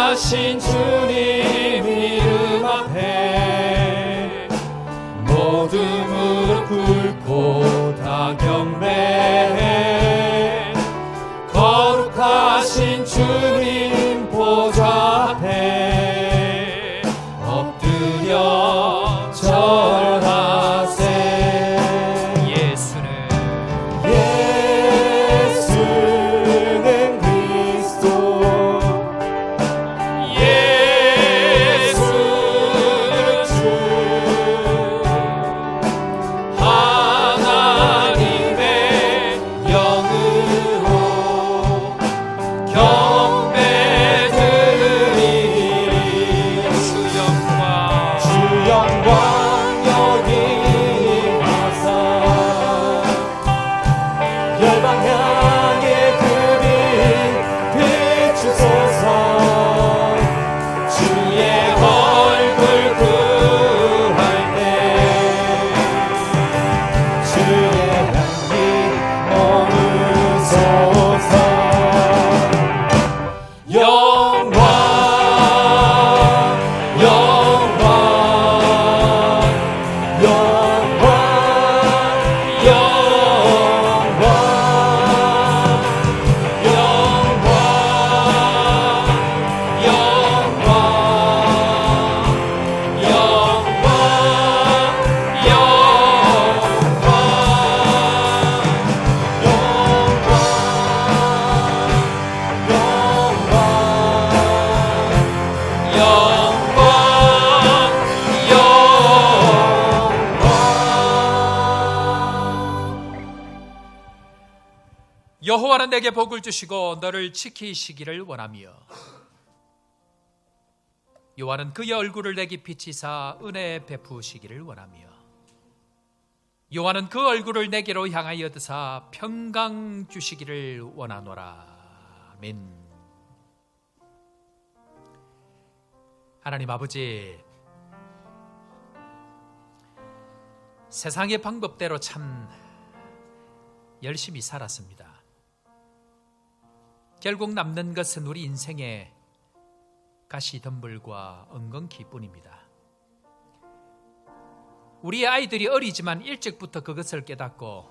거룩하신 주님 이름 앞에 모두 무릎 꿇고 다 경배해. 거룩하신 주님 보좌 앞에 엎드려 절하세. 여호와는 내게 복을 주시고 너를 지키시기를 원하며 여호와는 그의 얼굴을 내게 비치사 은혜 베푸시기를 원하며 여호와는 그 얼굴을 내게로 향하여 드사 평강 주시기를 원하노라. 아멘. 하나님 아버지, 세상의 방법대로 참 열심히 살았습니다. 결국 남는 것은 우리 인생의 가시덤불과 엉겅퀴뿐입니다. 우리의 아이들이 어리지만 일찍부터 그것을 깨닫고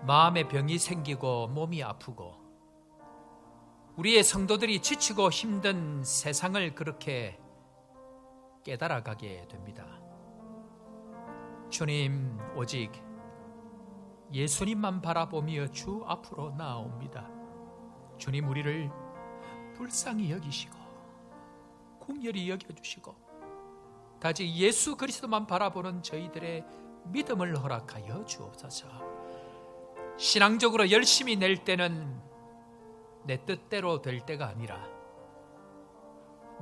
마음의 병이 생기고 몸이 아프고 우리의 성도들이 지치고 힘든 세상을 그렇게 깨달아가게 됩니다. 주님, 오직 예수님만 바라보며 주 앞으로 나아옵니다. 주님, 우리를 불쌍히 여기시고 긍휼히 여겨주시고 다시 예수 그리스도만 바라보는 저희들의 믿음을 허락하여 주옵소서. 신앙적으로 열심히 낼 때는 내 뜻대로 될 때가 아니라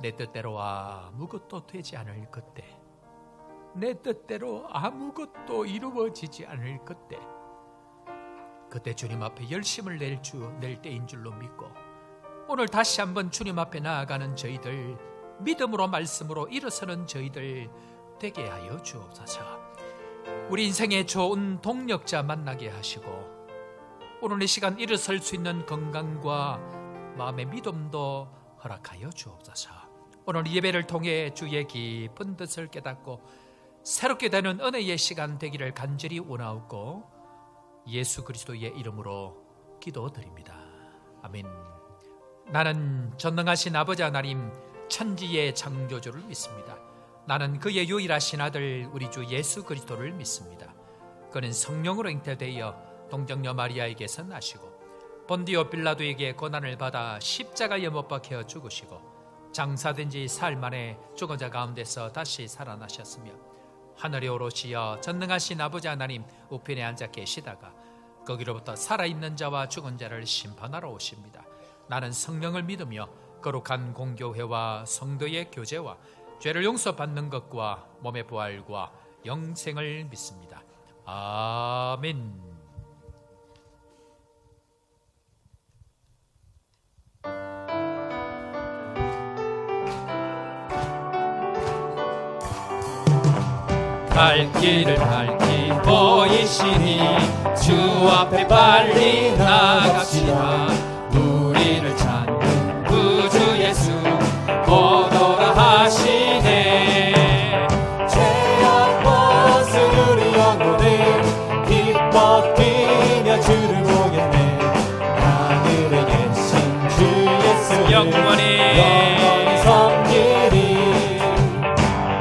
내 뜻대로 아무것도 되지 않을 그때, 내 뜻대로 아무것도 이루어지지 않을 그때 주님 앞에 열심을 낼 때인 줄로 믿고 오늘 다시 한번 주님 앞에 나아가는 저희들, 믿음으로 말씀으로 일어서는 저희들 되게 하여 주옵소서. 우리 인생의 좋은 동력자 만나게 하시고 오늘 이 시간 일어설 수 있는 건강과 마음의 믿음도 허락하여 주옵소서. 오늘 예배를 통해 주의 깊은 뜻을 깨닫고 새롭게 되는 은혜의 시간 되기를 간절히 원하옵고 예수 그리스도의 이름으로 기도드립니다. 아멘. 나는 전능하신 아버지 하나님 천지의 창조주를 믿습니다. 나는 그의 유일하신 아들 우리 주 예수 그리스도를 믿습니다. 그는 성령으로 잉태되어 동정녀 마리아에게서 나시고 본디오 빌라도에게 고난을 받아 십자가에 못 박혀 죽으시고 장사된 지 사흘 만에 죽은 자 가운데서 다시 살아나셨으며 하늘에 오르시어 전능하신 아버지 하나님 우편에 앉아 계시다가 거기로부터 살아있는 자와 죽은 자를 심판하러 오십니다. 나는 성령을 믿으며 거룩한 공교회와 성도의 교제와 죄를 용서받는 것과 몸의 부활과 영생을 믿습니다. 아멘. 갈 길을 밝히 보이시니 주 앞에 빨리 나갑시다. 우리를 찾는 구주 예수 영원히 섬기리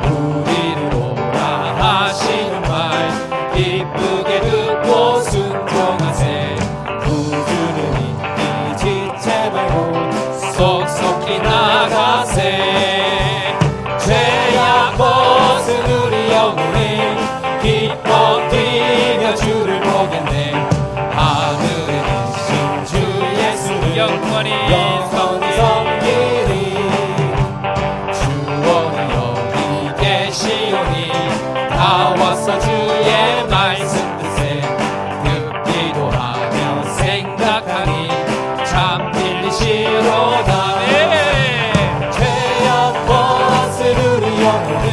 우리를 오라 하시는 말 기쁘게 듣고 순종하세 구주는 인기 지체 말고 속속히 나가세 죄악 벗은 우리 영혼이 기뻐 뛰며 주를 보겠네 하늘에 계신 주 예수 영원히 섬기리 주원은 여기 계시오니 나와서 주의 말씀 듣세 듣기도 하며 생각하니 참 들리시로다 죄악 벗은 우리 영혼이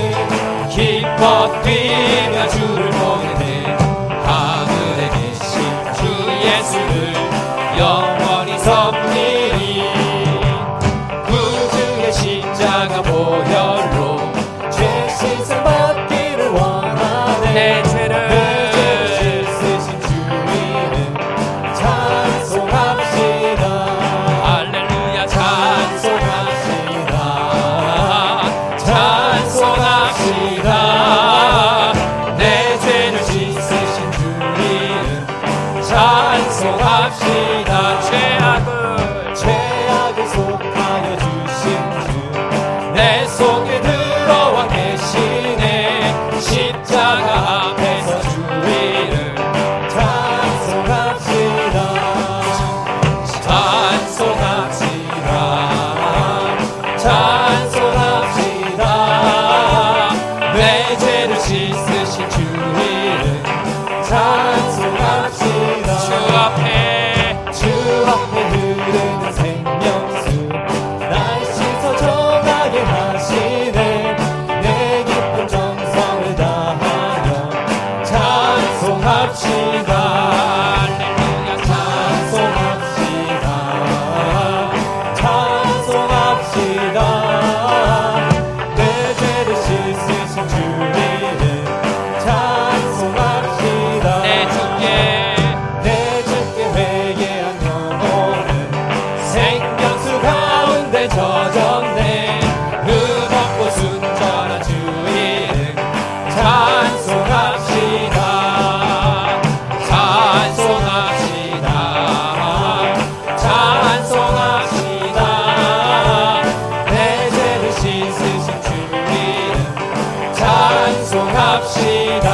기뻐 뛰며 주를 보겠네 하늘에 계신 주 예수를 영원히 섬기리 구주의 십자가 보혈로 죄 씻음 받기를 원하네 내 죄를 씻으신 주 이름 찬송합시다 할렐루야 찬송합시다 찬송합시다 내 죄를 씻으신 주 이름 찬송합시다 죄악을 속하여 주신 주 내 속에 들어와 계시네 십자가 앞에서 주 이름 찬송합시다 찬송합시다 찬송합시다 내 죄를 씻으신 주 이름 찬송합시다 주 앞에 흐르는 생명수 날 씻어 정하게 하시네 내 기쁜 정성을 다하여 찬송합시다 할렐루야 찬송합시다 찬송합시다 내 죄를 씻으신 주 이름 찬송합시다 내 주께 회개한 영혼은 생명수 가운데 젖었네 흠없고 순전한 주 이름 찬송합시다 찬송합시다 찬송합시다 내 죄를 씻으신 주 이름 찬송합시다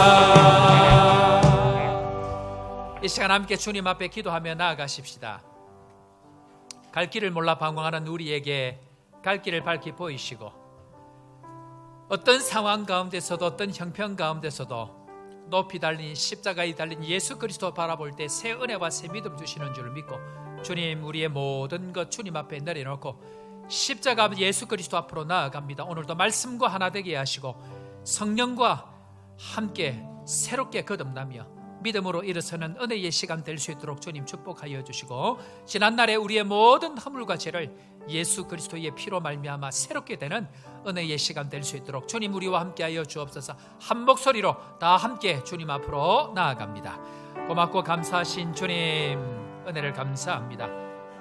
이 시간 함께 주님 앞에 기도하며 나아가십시다. 갈 길을 몰라 방황하는 우리에게 갈 길을 밝히 보이시고 어떤 상황 가운데서도 어떤 형편 가운데서도 높이 달린 십자가에 달린 예수 그리스도 바라볼 때 새 은혜와 새 믿음 주시는 줄 믿고 주님 우리의 모든 것 주님 앞에 내려놓고 십자가 예수 그리스도 앞으로 나아갑니다. 오늘도 말씀과 하나 되게 하시고 성령과 함께 새롭게 거듭나며 믿음으로 일어서는 은혜의 시간 될 수 있도록 주님 축복하여 주시고 지난날에 우리의 모든 허물과 죄를 예수 그리스도의 피로 말미암아 새롭게 되는 은혜의 시간 될 수 있도록 주님 우리와 함께하여 주옵소서. 한 목소리로 다 함께 주님 앞으로 나아갑니다. 고맙고 감사하신 주님 은혜를 감사합니다.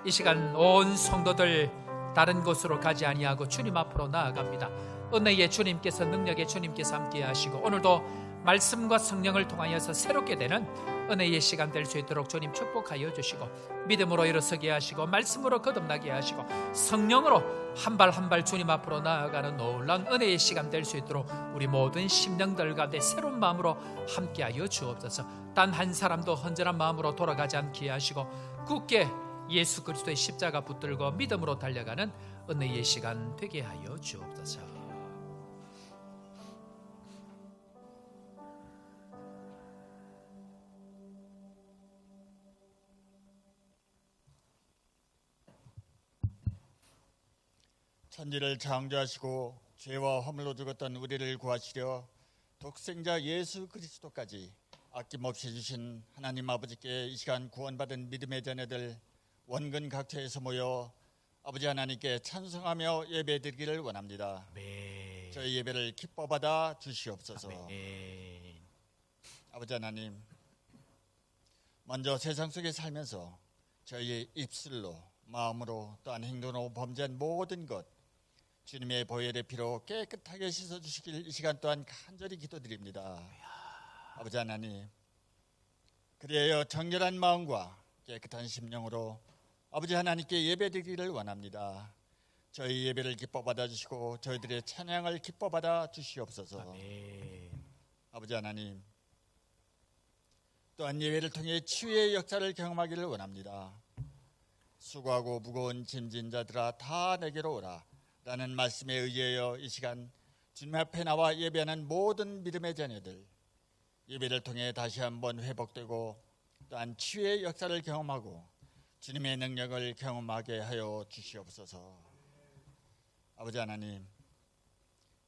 이 시간 온 성도들 다른 곳으로 가지 아니하고 주님 앞으로 나아갑니다. 은혜의 주님께서 능력의 주님께서 함께하시고 오늘도 말씀과 성령을 통하여서 새롭게 되는 은혜의 시간 될 수 있도록 주님 축복하여 주시고 믿음으로 일어서게 하시고 말씀으로 거듭나게 하시고 성령으로 한 발 한 발 주님 앞으로 나아가는 놀라운 은혜의 시간 될 수 있도록 우리 모든 심령들 가운데 새로운 마음으로 함께하여 주옵소서. 단 한 사람도 헌전한 마음으로 돌아가지 않게 하시고 굳게 예수 그리스도의 십자가 붙들고 믿음으로 달려가는 은혜의 시간 되게 하여 주옵소서. 천지를 창조하시고 죄와 허물로 죽었던 우리를 구하시려 독생자 예수 그리스도까지 아낌없이 주신 하나님 아버지께 이 시간 구원받은 믿음의 자녀들 원근 각처에서 모여 아버지 하나님께 찬송하며 예배드리기를 원합니다. 아멘. 저희 예배를 기뻐 받아 주시옵소서. 아멘. 아버지 하나님, 먼저 세상 속에 살면서 저희의 입술로, 마음으로 또한 행동으로 범죄한 모든 것 주님의 보혈의 피로 깨끗하게 씻어주시길 이 시간 또한 간절히 기도드립니다. 아버지 하나님, 그리하여 정결한 마음과 깨끗한 심령으로 아버지 하나님께 예배드리기를 원합니다. 저희 예배를 기뻐 받아주시고 저희들의 찬양을 기뻐 받아 주시옵소서. 아멘. 아버지 하나님, 또한 예배를 통해 치유의 역사를 경험하기를 원합니다. 수고하고 무거운 짐진 자들아 다 내게로 오라 라는 말씀에 의하여 이 시간 주님 앞에 나와 예배하는 모든 믿음의 자녀들, 예배를 통해 다시 한번 회복되고 또한 치유의 역사를 경험하고 주님의 능력을 경험하게 하여 주시옵소서. 아버지 하나님,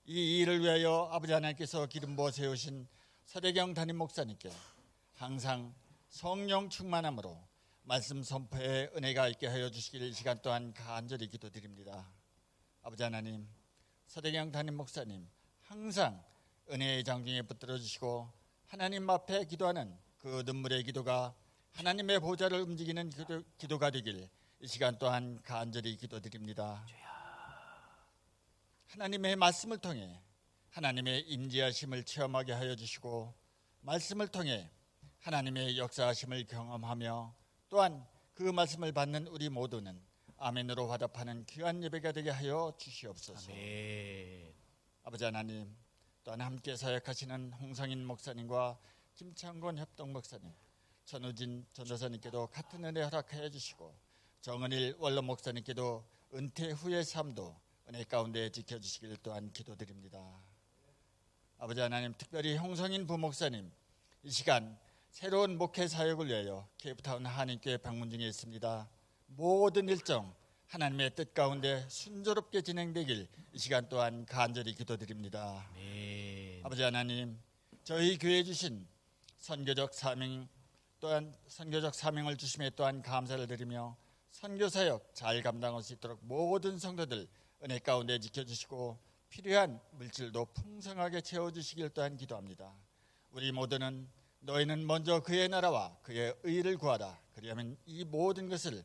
이 일을 위하여 아버지 하나님께서 기름 부어 세우신 서대경 담임 목사님께 항상 성령 충만함으로 말씀 선포의 은혜가 있게 하여 주시길 이 시간 또한 간절히 기도드립니다. 아버지 하나님, 서대경 담임 목사님 항상 은혜의 장중에 붙들어 주시고 하나님 앞에 기도하는 그 눈물의 기도가 하나님의 보좌를 움직이는 기도가 되길 이 시간 또한 간절히 기도드립니다. 하나님의 말씀을 통해 하나님의 임재하심을 체험하게 하여 주시고 말씀을 통해 하나님의 역사하심을 경험하며 또한 그 말씀을 받는 우리 모두는 아멘으로 화답하는 귀한 예배가 되게 하여 주시옵소서. 아멘. 아버지 하나님, 또한 함께 사역하시는 홍성인 목사님과 김창곤 협동 목사님, 전우진 전도사님께도 같은 은혜 허락하여 주시고 정은일 원로 목사님께도 은퇴 후의 삶도 은혜 가운데 지켜주시길 또한 기도드립니다. 아버지 하나님, 특별히 홍성인 부목사님 이 시간 새로운 목회 사역을 위하여 케이프타운 한인교회 방문 중에 있습니다. 모든 일정 하나님의 뜻 가운데 순조롭게 진행되길 이 시간 또한 간절히 기도드립니다. 아멘. 아버지 하나님, 저희 교회에 주신 선교적 사명 또한 선교적 사명을 주심에 또한 감사를 드리며 선교 사역 잘 감당할 수 있도록 모든 성도들 은혜 가운데 지켜주시고 필요한 물질도 풍성하게 채워주시길 또한 기도합니다. 우리 모두는 너희는 먼저 그의 나라와 그의 의를 구하라, 그리하면 이 모든 것을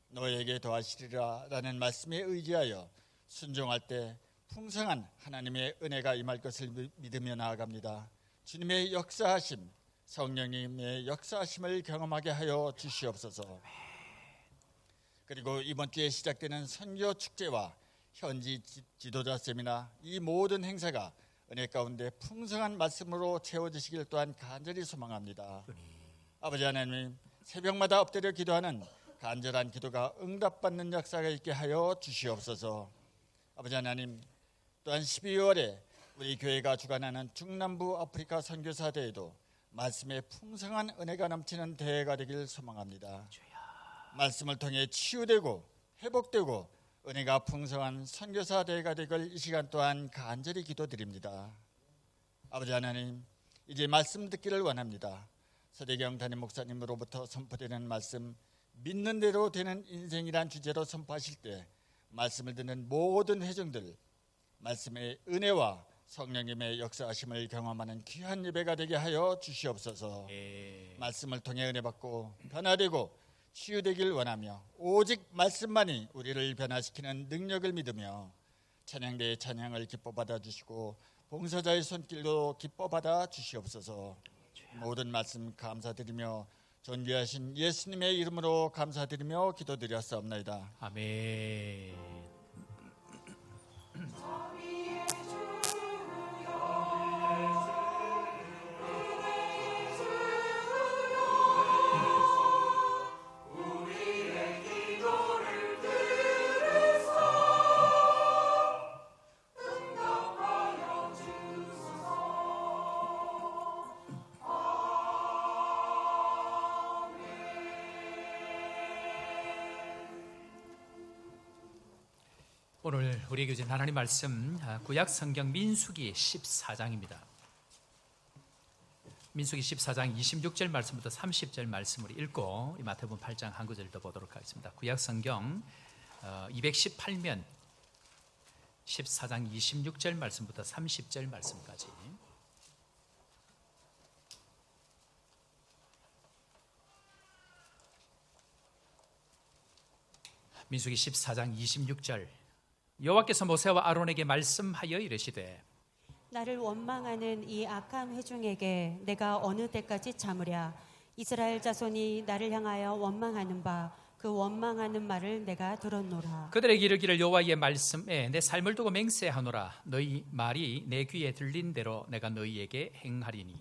너희에게 더하시리라 라는 말씀에 의지하여 순종할 때 풍성한 하나님의 은혜가 임할 것을 믿으며 나아갑니다. 주님의 역사하심, 성령님의 역사하심을 경험하게 하여 주시옵소서. 그리고 이번 주에 시작되는 선교 축제와 현지 지도자 세미나 이 모든 행사가 은혜 가운데 풍성한 말씀으로 채워지시길 또한 간절히 소망합니다. 아버지 하나님, 새벽마다 엎드려 기도하는 간절한 기도가 응답받는 역사가 있게 하여 주시옵소서. 아버지 하나님, 또한 12월에 우리 교회가 주관하는 중남부 아프리카 선교사 대회도 말씀의 풍성한 은혜가 넘치는 대회가 되길 소망합니다. 말씀을 통해 치유되고 회복되고 은혜가 풍성한 선교사 대회가 되길 이 시간 또한 간절히 기도드립니다. 아버지 하나님, 이제 말씀 듣기를 원합니다. 서대경 담임 목사님으로부터 선포되는 말씀, 믿는 대로 되는 인생이란 주제로 선포하실 때 말씀을 듣는 모든 회중들 말씀의 은혜와 성령님의 역사하심을 경험하는 귀한 예배가 되게 하여 주시옵소서. 말씀을 통해 은혜 받고 변화되고 치유되길 원하며 오직 말씀만이 우리를 변화시키는 능력을 믿으며 찬양대의 찬양을 기뻐 받아주시고 봉사자의 손길도 기뻐 받아 주시옵소서. 모든 말씀 감사드리며 존귀하신 예수님의 이름으로 감사드리며 기도드렸사옵나이다. 아멘. 오늘 우리에게 주신 하나님 말씀 구약 성경 민수기 14장입니다. 민수기 14장 26절 말씀부터 30절 말씀을 읽고 마태복음 8장 한 구절 더 보도록 하겠습니다. 구약 성경 218면 14장 26절 말씀부터 30절 말씀까지. 민수기 14장 26절 여호와께서 모세와 아론에게 말씀하여 이르시되 나를 원망하는 이 악한 회중에게 내가 어느 때까지 참으랴. 이스라엘 자손이 나를 향하여 원망하는 바 그 원망하는 말을 내가 들었노라. 그들에게 이르기를 여호와의 말씀에 내 삶을 두고 맹세하노라. 너희 말이 내 귀에 들린 대로 내가 너희에게 행하리니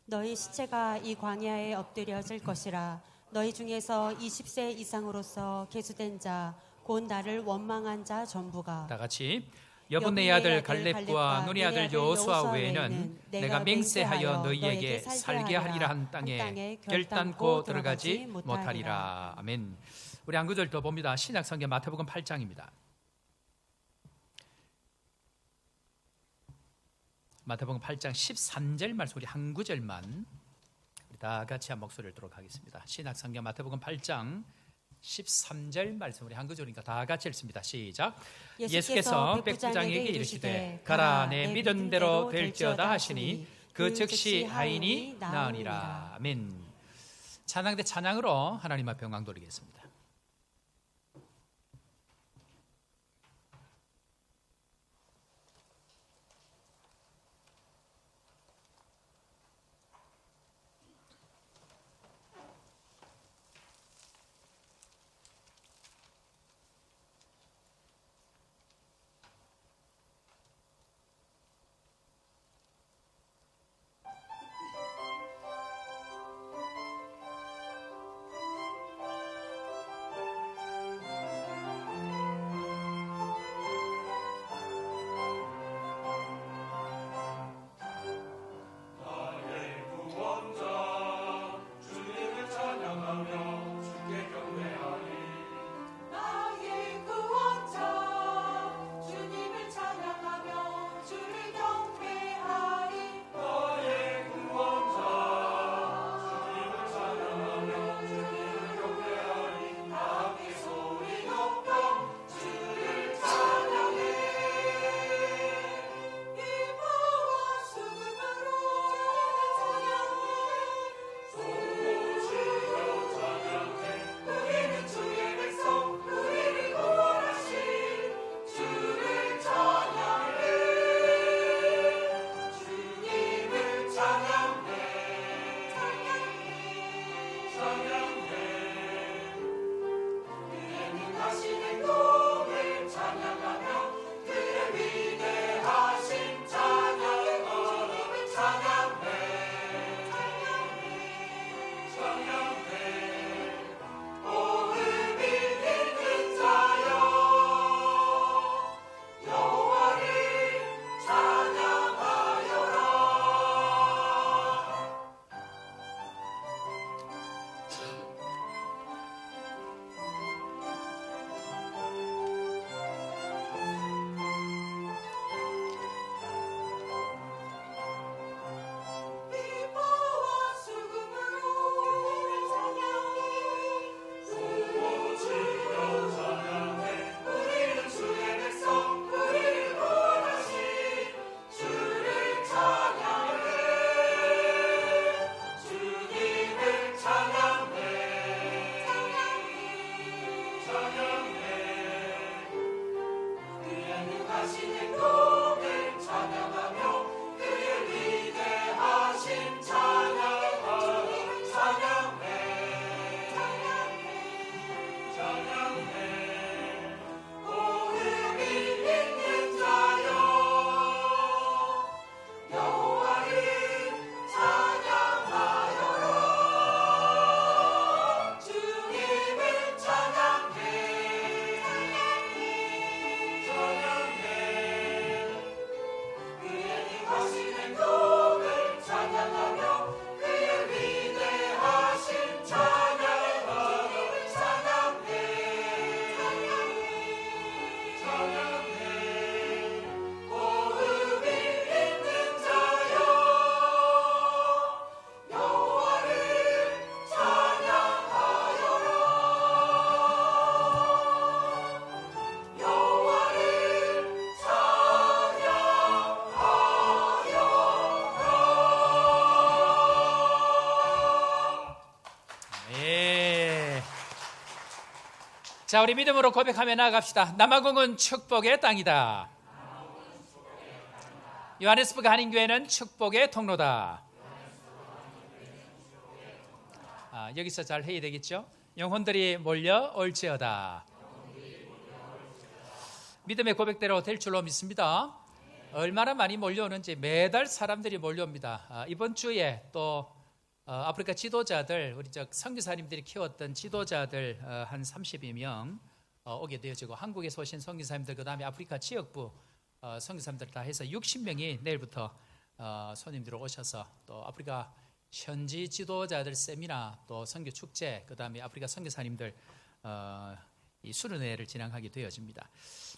너희 시체가 이 광야에 엎드려질 것이라. 너희 중에서 20세 이상으로서 계수된 자 곧 나를 원망한 자 전부가 다 같이 여분네 아들 갈렙과 눈의 아들 여호수아 외에는 내가 맹세하여 너희에게 살게 하리라 한 땅에 결단코 들어가지 못하리라. 아멘. 우리 한 구절 더 봅니다. 신약성경 마태복음 8장입니다. 마태복음 8장 13절 말씀 우리 한 구절만 우리 다 같이 한 목소리를 들도록 하겠습니다. 신약성경 마태복음 8장 13절 말씀 우리 한 구절이니까 다 같이 읽습니다. 시작. 예수께서 백부장에게 이르시되 가라 내 믿은 대로 될지어다 하시니 그 즉시 하인이 나으니라. 아멘. 찬양대 찬양으로 하나님 앞에 영광 돌리겠습니다. 자, 우리 믿음으로 고백하며 나아갑시다. 남아공은 축복의 땅이다. 요하네스버그 한인교회는 축복의 통로다. 여기서 잘 해야 되겠죠? 영혼들이 몰려올지어다. 믿음의 고백대로 될 줄로 믿습니다. 얼마나 많이 몰려오는지 매달 사람들이 몰려옵니다. 이번 주에 또 아프리카 지도자들, 우리 선교사님들이 키웠던 지도자들 한 30여 명 오게 되어지고, 한국에서 오신 선교사님들, 그 다음에 아프리카 지역부 선교사님들 다 해서 60명이 내일부터 손님들이 오셔서 또 아프리카 현지 지도자들 세미나, 또 선교 축제, 그 다음에 아프리카 선교사님들 이 수련회를 진행하게 되어집니다.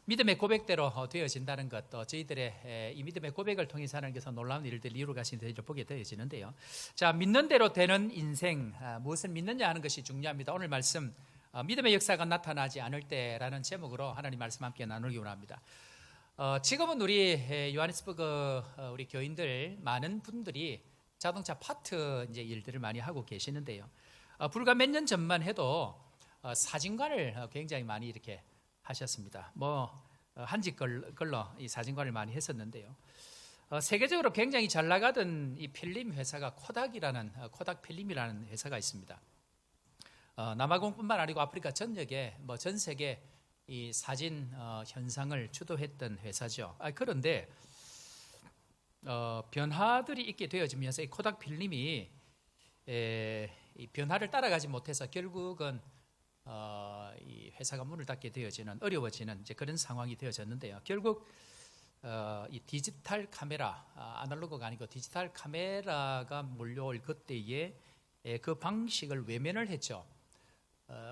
믿음의 고백대로 되어진다는 것, 또 저희들의 이 믿음의 고백을 통해서 하나님께서 놀라운 일들을 이루어가신 저희를 보게 되어지는데요. 자, 믿는 대로 되는 인생, 무엇을 믿느냐 하는 것이 중요합니다. 오늘 말씀 믿음의 역사가 나타나지 않을 때라는 제목으로 하나님 말씀 함께 나누기 원합니다. 지금은 우리 요하네스버그 우리 교인들 많은 분들이 자동차 파트 이제 일들을 많이 하고 계시는데요. 불과 몇 년 전만 해도 사진관을 굉장히 많이 이렇게 하셨습니다. 한지 걸로 이 사진관을 많이 했었는데요. 세계적으로 굉장히 잘 나가던 이 필름 회사가 코닥 필름이라는 회사가 있습니다. 남아공뿐만 아니고 아프리카 전역에 전 세계 이 사진 현상을 주도했던 회사죠. 그런데 변화들이 있게 되어지면서 이 코닥 필름이 이 변화를 따라가지 못해서 결국은 이 회사가 문을 닫게 되어지는, 어려워지는 이제 그런 상황이 되어졌는데요. 결국 이 디지털 카메라, 아날로그가 아니고 디지털 카메라가 몰려올 그때에 그 방식을 외면을 했죠.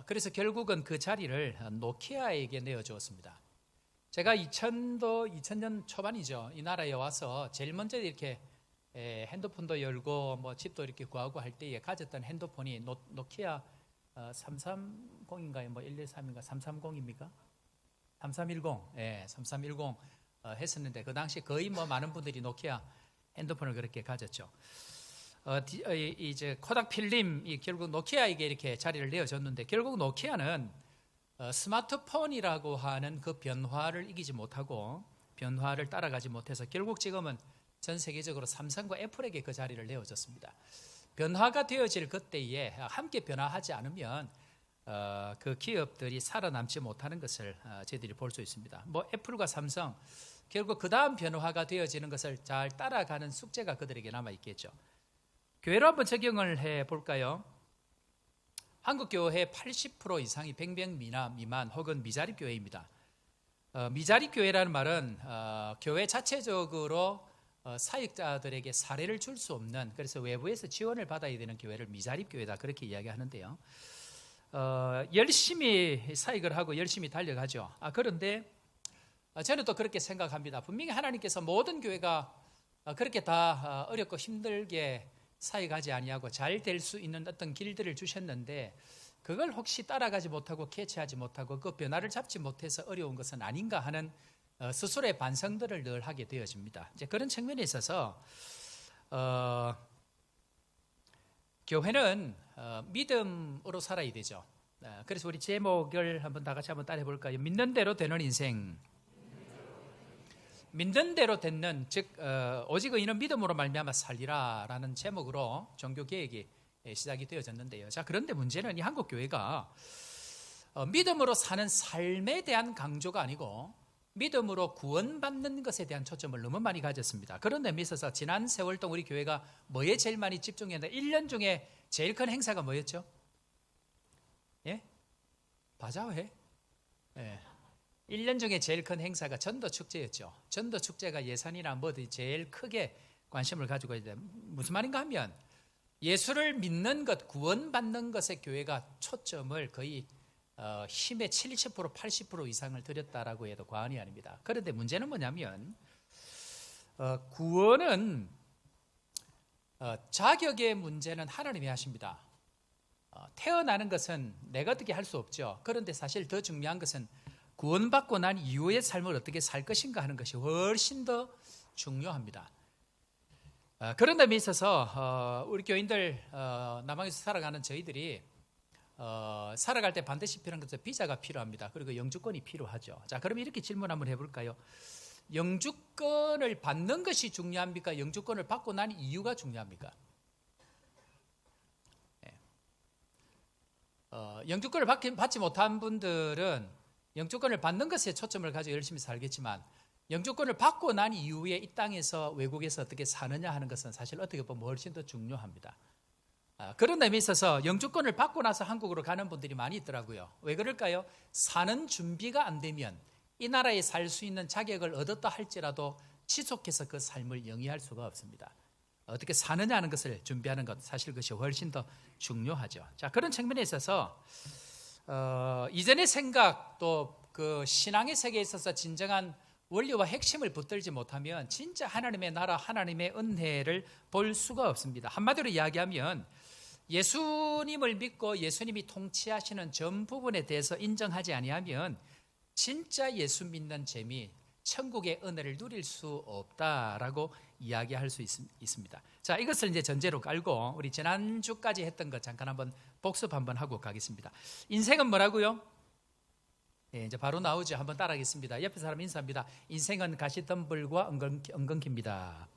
그래서 결국은 그 자리를 노키아에게 내어주었습니다. 제가 2000년 초반이죠. 이 나라에 와서 제일 먼저 이렇게 핸드폰도 열고 집도 이렇게 구하고 할 때에 가졌던 핸드폰이 노키아 330인가요? 113인가? 330입니까? 3310. 예, 3310 했었는데 그 당시 거의 많은 분들이 노키아 핸드폰을 그렇게 가졌죠. 이제 코닥 필름이 결국 노키아에게 이렇게 자리를 내어줬는데, 결국 노키아는 스마트폰이라고 하는 그 변화를 이기지 못하고 변화를 따라가지 못해서 결국 지금은 전 세계적으로 삼성과 애플에게 그 자리를 내어줬습니다. 변화가 되어질 그때에 함께 변화하지 않으면 그 기업들이 살아남지 못하는 것을 저희들이 볼 수 있습니다. 애플과 삼성, 결국 그 다음 변화가 되어지는 것을 잘 따라가는 숙제가 그들에게 남아 있겠죠. 교회로 한번 적용을 해 볼까요? 한국 교회 80% 이상이 100명 미만 혹은 미자립 교회입니다. 미자립 교회라는 말은 교회 자체적으로 사역자들에게 사례를 줄 수 없는, 그래서 외부에서 지원을 받아야 되는 교회를 미자립 교회다, 그렇게 이야기하는데요. 열심히 사역을 하고 열심히 달려가죠. 그런데 저는 또 그렇게 생각합니다. 분명히 하나님께서 모든 교회가 그렇게 다 어렵고 힘들게 사역하지 아니하고 잘 될 수 있는 어떤 길들을 주셨는데, 그걸 혹시 따라가지 못하고 캐치하지 못하고 그 변화를 잡지 못해서 어려운 것은 아닌가 하는 스스로의 반성들을 늘 하게 되어집니다. 이제 그런 측면에 있어서 교회는 믿음으로 살아야 되죠. 그래서 우리 제목을 다 같이 한번 따라해 볼까요? 믿는 대로 되는 인생. 믿는 대로 되는, 즉 오직 의인은 믿음으로 말미암아 살리라라는 제목으로 종교 개혁이 시작이 되어졌는데요. 자, 그런데 문제는 이 한국 교회가 믿음으로 사는 삶에 대한 강조가 아니고 믿음으로 구원받는 것에 대한 초점을 너무 많이 가졌습니다. 그런 데에 있어서 지난 세월 동안 우리 교회가 뭐에 제일 많이 집중했는데, 1년 중에 제일 큰 행사가 뭐였죠? 예? 바자회? 예. 1년 중에 제일 큰 행사가 전도축제였죠. 전도축제가 예산이나 뭐든 제일 크게 관심을 가지고 있는데, 무슨 말인가 하면 예수를 믿는 것, 구원받는 것에 교회가 초점을 거의 힘의 70% 80% 이상을 들였다라고 해도 과언이 아닙니다. 그런데 문제는 뭐냐면 구원은 자격의 문제는 하나님이 하십니다. 태어나는 것은 내가 어떻게 할 수 없죠. 그런데 사실 더 중요한 것은 구원받고 난 이후의 삶을 어떻게 살 것인가 하는 것이 훨씬 더 중요합니다. 그런 점에 있어서 우리 교인들, 남방에서 살아가는 저희들이 살아갈 때 반드시 필요한 것은 비자가 필요합니다. 그리고 영주권이 필요하죠. 자, 그럼 이렇게 질문 한번 해볼까요? 영주권을 받는 것이 중요합니까? 영주권을 받고 난 이유가 중요합니까? 영주권을 받지 못한 분들은 영주권을 받는 것에 초점을 가지고 열심히 살겠지만 영주권을 받고 난 이후에 이 땅에서 외국에서 어떻게 사느냐 하는 것은 사실 어떻게 보면 훨씬 더 중요합니다. 그런 의미에 있어서 영주권을 받고 나서 한국으로 가는 분들이 많이 있더라고요. 왜 그럴까요? 사는 준비가 안 되면 이 나라에 살 수 있는 자격을 얻었다 할지라도 지속해서 그 삶을 영위할 수가 없습니다. 어떻게 사느냐 하는 것을 준비하는 것, 사실 그것이 훨씬 더 중요하죠. 자, 그런 측면에 있어서 이전의 생각 또 그 신앙의 세계에 있어서 진정한 원리와 핵심을 붙들지 못하면 진짜 하나님의 나라, 하나님의 은혜를 볼 수가 없습니다. 한마디로 이야기하면 예수님을 믿고 예수님이 통치하시는 전 부분에 대해서 인정하지 아니하면 진짜 예수 믿는 재미, 천국의 은혜를 누릴 수 없다라고 이야기할 수 있습니다. 자, 이것을 이제 전제로 깔고 우리 지난주까지 했던 것 잠깐 한번 복습 한번 하고 가겠습니다. 인생은 뭐라고요? 네, 이제 바로 나오죠. 한번 따라하겠습니다. 옆에 사람 인사합니다. 인생은 가시덤불과 엉겅퀴입니다.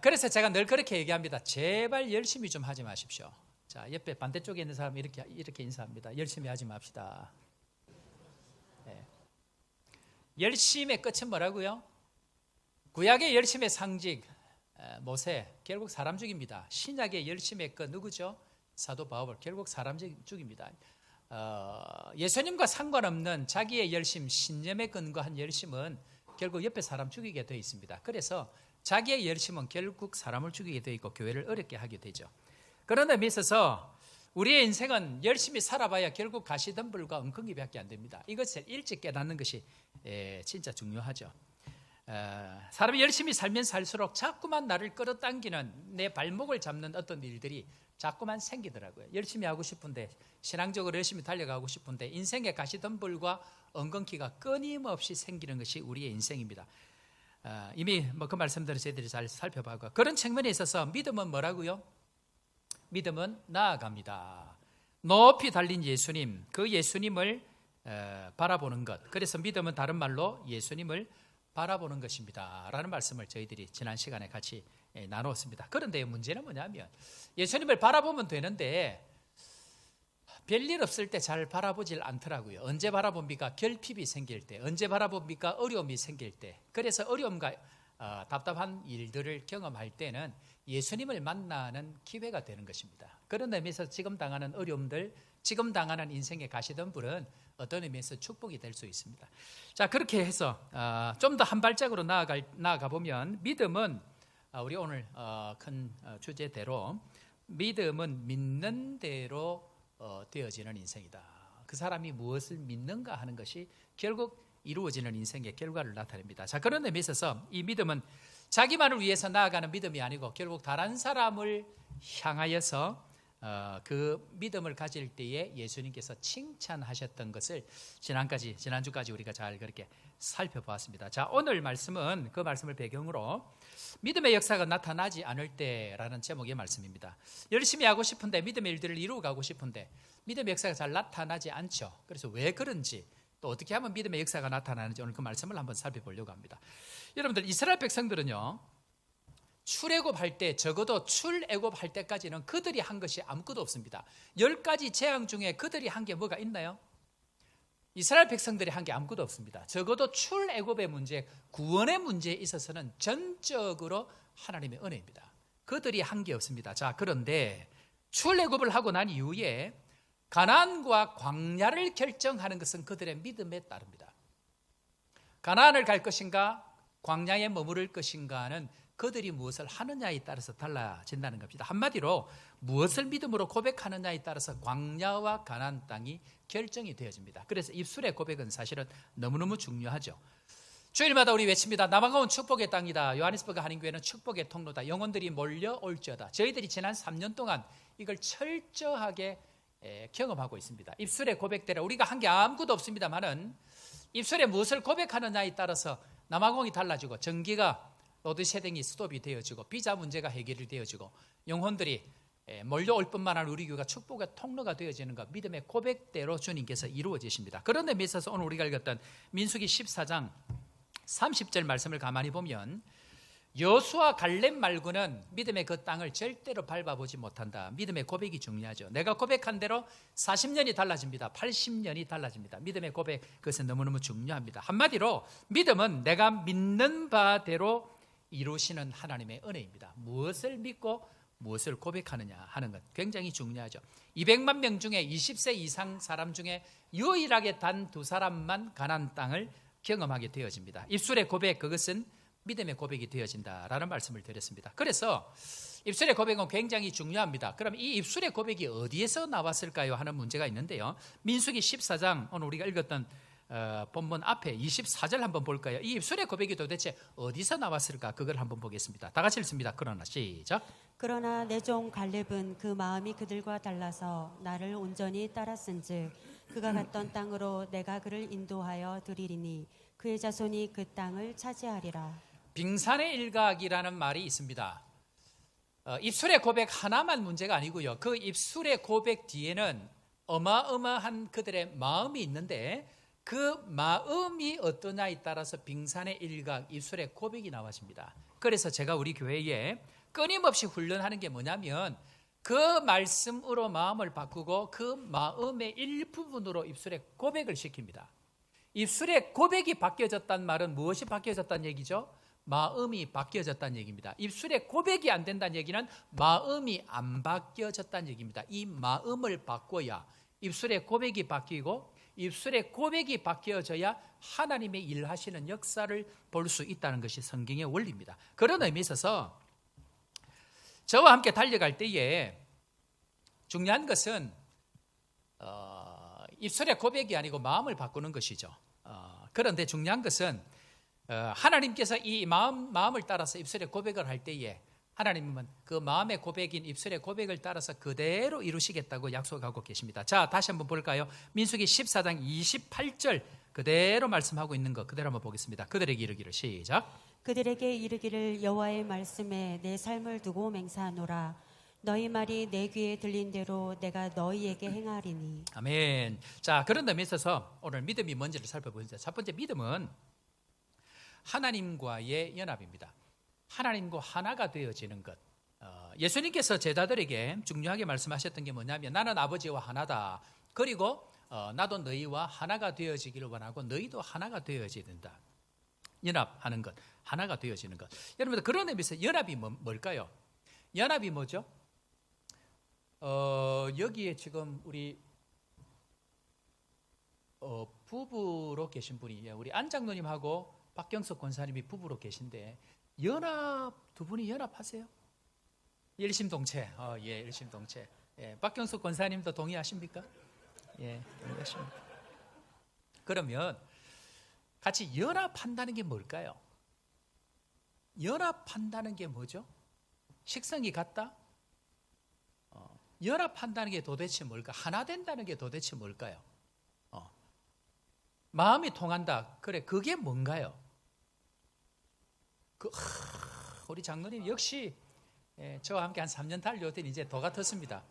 그래서 제가 늘 그렇게 얘기합니다. 제발 열심히 좀 하지 마십시오. 자, 옆에 반대쪽에 있는 사람 이렇게 인사합니다. 열심히 하지 맙시다. 네. 열심의 끝은 뭐라고요? 구약의 열심의 상징 모세, 결국 사람 죽입니다. 신약의 열심의 끝 누구죠? 사도 바울, 결국 사람 죽입니다. 예수님과 상관없는 자기의 열심, 신념에 근거한 열심은 결국 옆에 사람 죽이게 되어 있습니다. 그래서 자기의 열심은 결국 사람을 죽이게 되어 있고 교회를 어렵게 하게 되죠. 그런 의미에 있어서 우리의 인생은 열심히 살아봐야 결국 가시덤불과 엉겅퀴밖에 안 됩니다. 이것을 일찍 깨닫는 것이 진짜 중요하죠. 사람이 열심히 살면 살수록 자꾸만 나를 끌어당기는 내 발목을 잡는 어떤 일들이 자꾸만 생기더라고요. 열심히 하고 싶은데, 신앙적으로 열심히 달려가고 싶은데 인생의 가시덤불과 엉겅퀴가 끊임없이 생기는 것이 우리의 인생입니다. 이미 그 말씀들을 저희들이 잘 살펴봤고, 그런 측면에 있어서 믿음은 뭐라고요? 믿음은 나아갑니다. 높이 달린 예수님, 그 예수님을 바라보는 것. 그래서 믿음은 다른 말로 예수님을 바라보는 것입니다 라는 말씀을 저희들이 지난 시간에 같이 나누었습니다. 그런데 문제는 뭐냐면 예수님을 바라보면 되는데 별일 없을 때 잘 바라보질 않더라고요. 언제 바라봅니까? 결핍이 생길 때. 언제 바라봅니까? 어려움이 생길 때. 그래서 어려움과 답답한 일들을 경험할 때는 예수님을 만나는 기회가 되는 것입니다. 그런 의미에서 지금 당하는 어려움들, 지금 당하는 인생의 가시덤불은 어떤 의미에서 축복이 될 수 있습니다. 자, 그렇게 해서 좀 더 한 발짝으로 나아가 보면 믿음은 우리 오늘 큰 주제대로 믿음은 믿는 대로 되어지는 인생이다. 그 사람이 무엇을 믿는가 하는 것이 결국 이루어지는 인생의 결과를 나타냅니다. 자, 그런 의미에 있어서 이 믿음은 자기만을 위해서 나아가는 믿음이 아니고 결국 다른 사람을 향하여서 그 믿음을 가질 때에 예수님께서 칭찬하셨던 것을 지난주까지 우리가 잘 그렇게 살펴보았습니다. 자, 오늘 말씀은 그 말씀을 배경으로 믿음의 역사가 나타나지 않을 때라는 제목의 말씀입니다. 열심히 하고 싶은데 믿음의 일들을 이루어가고 싶은데 믿음의 역사가 잘 나타나지 않죠. 그래서 왜 그런지 또 어떻게 하면 믿음의 역사가 나타나는지 오늘 그 말씀을 한번 살펴보려고 합니다. 여러분들, 이스라엘 백성들은요, 출애굽할 때, 적어도 출애굽할 때까지는 그들이 한 것이 아무것도 없습니다. 10가지 재앙 중에 그들이 한 게 뭐가 있나요? 이스라엘 백성들이 한 게 아무것도 없습니다. 적어도 출애굽의 문제, 구원의 문제에 있어서는 전적으로 하나님의 은혜입니다. 그들이 한 게 없습니다. 자, 그런데 출애굽을 하고 난 이후에 가나안과 광야를 결정하는 것은 그들의 믿음에 따릅니다. 가나안을 갈 것인가, 광야에 머무를 것인가는 그들이 무엇을 하느냐에 따라서 달라진다는 겁니다. 한마디로 무엇을 믿음으로 고백하느냐에 따라서 광야와 가나안 땅이 결정이 되어집니다. 그래서 입술의 고백은 사실은 너무너무 중요하죠. 주일마다 우리 외칩니다. 남아가온 축복의 땅이다. 요하네스버그 한인교회는 축복의 통로다. 영혼들이 몰려올지어다. 저희들이 지난 3년 동안 이걸 철저하게 경험하고 있습니다. 입술의 고백대로 우리가 한 게 아무것도 없습니다만은 입술에 무엇을 고백하느냐에 따라서 남아공이 달라지고, 전기가 로드쉐딩이 스톱이 되어지고, 비자 문제가 해결이 되어지고, 영혼들이 몰려올 뿐만 아니라 우리 교회가 축복의 통로가 되어지는 것, 믿음의 고백대로 주님께서 이루어지십니다. 그런 데 있어서 오늘 우리가 읽었던 민수기 14장 30절 말씀을 가만히 보면 여수와 갈렙 말고는 믿음의 그 땅을 절대로 밟아보지 못한다. 믿음의 고백이 중요하죠. 내가 고백한 대로 40년이 달라집니다. 80년이 달라집니다. 믿음의 고백, 그것은 너무너무 중요합니다. 한마디로 믿음은 내가 믿는 바대로 이루시는 하나님의 은혜입니다. 무엇을 믿고 무엇을 고백하느냐 하는 것 굉장히 중요하죠. 200만 명 중에 20세 이상 사람 중에 유일하게 단 2사람만 가나안 땅을 경험하게 되어집니다. 입술의 고백, 그것은 믿음의 고백이 되어진다라는 말씀을 드렸습니다. 그래서 입술의 고백은 굉장히 중요합니다. 그럼 이 입술의 고백이 어디에서 나왔을까요 하는 문제가 있는데요. 민수기 14장 오늘 우리가 읽었던 본문 앞에 24절 한번 볼까요? 이 입술의 고백이 도대체 어디서 나왔을까? 그걸 한번 보겠습니다. 다 같이 읽습니다. 그러나 시작. 그러나 내 종 갈렙은 그 마음이 그들과 달라서 나를 온전히 따랐은즉 그가 갔던 땅으로 내가 그를 인도하여 드리리니 그의 자손이 그 땅을 차지하리라. 빙산의 일각이라는 말이 있습니다. 입술의 고백 하나만 문제가 아니고요. 그 입술의 고백 뒤에는 어마어마한 그들의 마음이 있는데 그 마음이 어떠냐에 따라서 빙산의 일각, 입술의 고백이 나와집니다. 그래서 제가 우리 교회에 끊임없이 훈련하는 게 뭐냐면 그 말씀으로 마음을 바꾸고 그 마음의 일부분으로 입술의 고백을 시킵니다. 입술의 고백이 바뀌어졌다는 말은 무엇이 바뀌어졌다는 얘기죠? 마음이 바뀌어졌다는 얘기입니다. 입술의 고백이 안 된다는 얘기는 마음이 안 바뀌어졌다는 얘기입니다. 이 마음을 바꿔야 입술의 고백이 바뀌고 입술의 고백이 바뀌어져야 하나님의 일하시는 역사를 볼 수 있다는 것이 성경의 원리입니다. 그런 의미에 있어서 저와 함께 달려갈 때에 중요한 것은 입술의 고백이 아니고 마음을 바꾸는 것이죠. 그런데 중요한 것은 하나님께서 이 마음을 따라서 입술의 고백을 할 때에 하나님은 그 마음의 고백인 입술의 고백을 따라서 그대로 이루시겠다고 약속하고 계십니다. 자, 다시 한번 볼까요? 민수기 14장 28절 그대로 말씀하고 있는 거 그대로 한번 보겠습니다. 그들에게 이르기를 시작. 그들에게 이르기를 여호와의 말씀에 내 삶을 두고 맹세하노라. 너희 말이 내 귀에 들린 대로 내가 너희에게 행하리니. 아멘. 자, 그런 점에 있어서 오늘 믿음이 뭔지를 살펴보겠습니다. 첫 번째, 믿음은 하나님과의 연합입니다. 하나님과 하나가 되어지는 것. 예수님께서 제자들에게 중요하게 말씀하셨던 게 뭐냐면 나는 아버지와 하나다. 그리고 나도 너희와 하나가 되어지기를 원하고 너희도 하나가 되어져야 된다. 연합하는 것, 하나가 되어지는 것. 여러분들 그런 의미에서 연합이 뭘까요? 연합이 뭐죠? 여기에 지금 우리 부부로 계신 분이 우리 안 장로님하고 박경석 권사님이 부부로 계신데 두 분이 연합하세요? 일심동체. 예, 일심동체. 예, 박경석 권사님도 동의하십니까? 예, 동의하십니까? 그러면 같이 연합한다는 게 뭘까요? 연합한다는 게 뭐죠? 식성이 같다? 연합한다는 게 도대체 뭘까? 하나 된다는 게 도대체 뭘까요? 마음이 통한다. 그래, 그게 뭔가요? 우리 장로님 역시 저와 함께 한 3년 달려오더니 이제 더 같았습니다.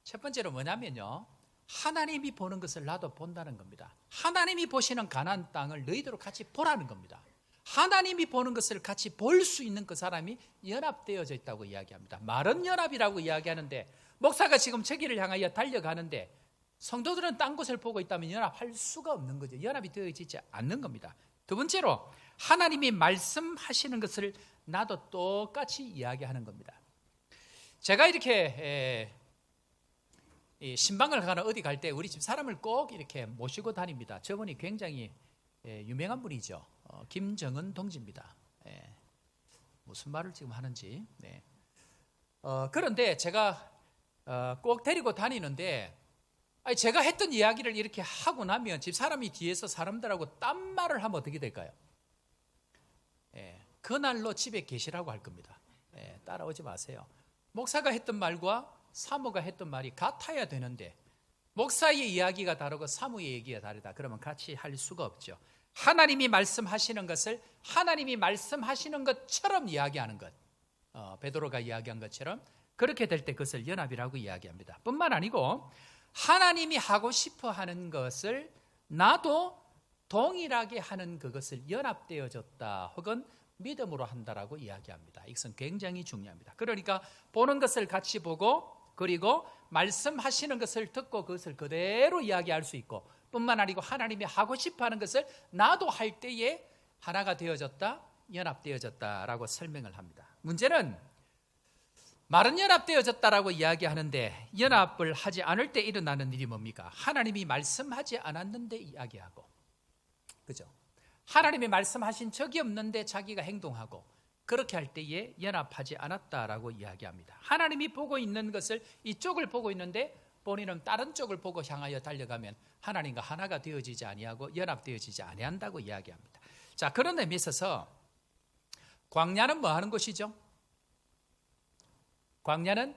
첫 번째로 뭐냐면요, 하나님이 보는 것을 나도 본다는 겁니다. 하나님이 보시는 가나안 땅을 너희들로 같이 보라는 겁니다. 하나님이 보는 것을 같이 볼 수 있는 그 사람이 연합되어져 있다고 이야기합니다. 말은 연합이라고 이야기하는데 목사가 지금 저기를 향하여 달려가는데 성도들은 딴 곳을 보고 있다면 연합할 수가 없는 거죠. 연합이 되어지지 않는 겁니다. 두 번째로 하나님이 말씀하시는 것을 나도 똑같이 이야기하는 겁니다. 제가 이렇게 신방을 가거나 어디 갈 때 우리 집 사람을 꼭 이렇게 모시고 다닙니다. 저분이 굉장히 유명한 분이죠. 김정은 동지입니다. 무슨 말을 지금 하는지. 네. 그런데 제가 꼭 데리고 다니는데 제가 했던 이야기를 이렇게 하고 나면 집 사람이 뒤에서 사람들하고 딴 말을 하면 어떻게 될까요? 그날로 집에 계시라고 할 겁니다. 따라오지 마세요. 목사가 했던 말과 사모가 했던 말이 같아야 되는데 목사의 이야기가 다르고 사모의 얘기가 다르다. 그러면 같이 할 수가 없죠. 하나님이 말씀하시는 것을 하나님이 말씀하시는 것처럼 이야기하는 것. 베드로가 이야기한 것처럼 그렇게 될 때 그것을 연합이라고 이야기합니다. 뿐만 아니고 하나님이 하고 싶어 하는 것을 나도 동일하게 하는 그것을 연합되어졌다 혹은 믿음으로 한다라고 이야기합니다. 이것은 굉장히 중요합니다. 그러니까 보는 것을 같이 보고 그리고 말씀하시는 것을 듣고 그것을 그대로 이야기할 수 있고 뿐만 아니고 하나님이 하고 싶어 하는 것을 나도 할 때에 하나가 되어졌다, 연합되어졌다라고 설명을 합니다. 문제는 말은 연합되어졌다라고 이야기하는데 연합을 하지 않을 때 일어나는 일이 뭡니까? 하나님이 말씀하지 않았는데 이야기하고, 그죠? 하나님이 말씀하신 적이 없는데 자기가 행동하고, 그렇게 할 때에 연합하지 않았다라고 이야기합니다. 하나님이 보고 있는 것을 이쪽을 보고 있는데 본인은 다른 쪽을 보고 향하여 달려가면 하나님과 하나가 되어지지 아니하고 연합되어지지 아니한다고 이야기합니다. 자, 그런 의미에 있어서 광야는 뭐 하는 곳이죠? 광야는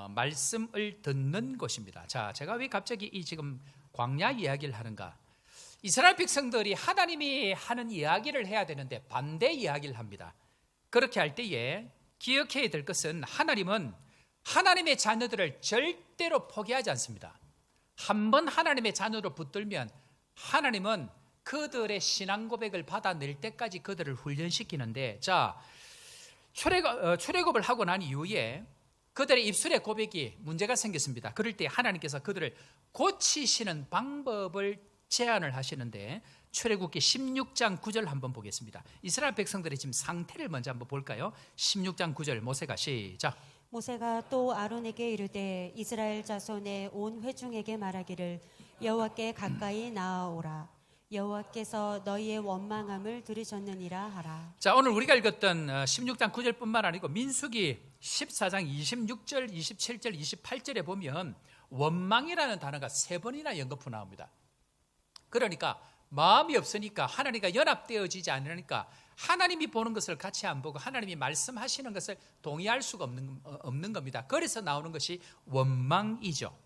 말씀을 듣는 곳입니다. 자, 제가 왜 갑자기 이 지금 광야 이야기를 하는가? 이스라엘 백성들이 하나님이 하는 이야기를 해야 되는데 반대 이야기를 합니다. 그렇게 할 때에 기억해야 될 것은 하나님은 하나님의 자녀들을 절대로 포기하지 않습니다. 한번 하나님의 자녀로 붙들면 하나님은 그들의 신앙 고백을 받아낼 때까지 그들을 훈련시키는데, 자, 출애굽을 하고 난 이후에 그들의 입술의 고백이 문제가 생겼습니다. 그럴 때 하나님께서 그들을 고치시는 방법을 제안을 하시는데 출애굽기 16장 9절 한번 보겠습니다. 이스라엘 백성들의 지금 상태를 먼저 한번 볼까요? 16장 9절 모세가 시작. 모세가 또 아론에게 이르되 이스라엘 자손의 온 회중에게 말하기를 여호와께 가까이 나아오라. 여호와께서 너희의 원망함을 들으셨느니라 하라. 자, 오늘 우리가 읽었던 16장 9절뿐만 아니고 민수기 14장 26절, 27절, 28절에 보면 원망이라는 단어가 3번이나 연거푸 나옵니다. 그러니까 마음이 없으니까 하나님과 연합되어지지 않으니까 하나님이 보는 것을 같이 안 보고 하나님이 말씀하시는 것을 동의할 수가 없는 겁니다. 그래서 나오는 것이 원망이죠.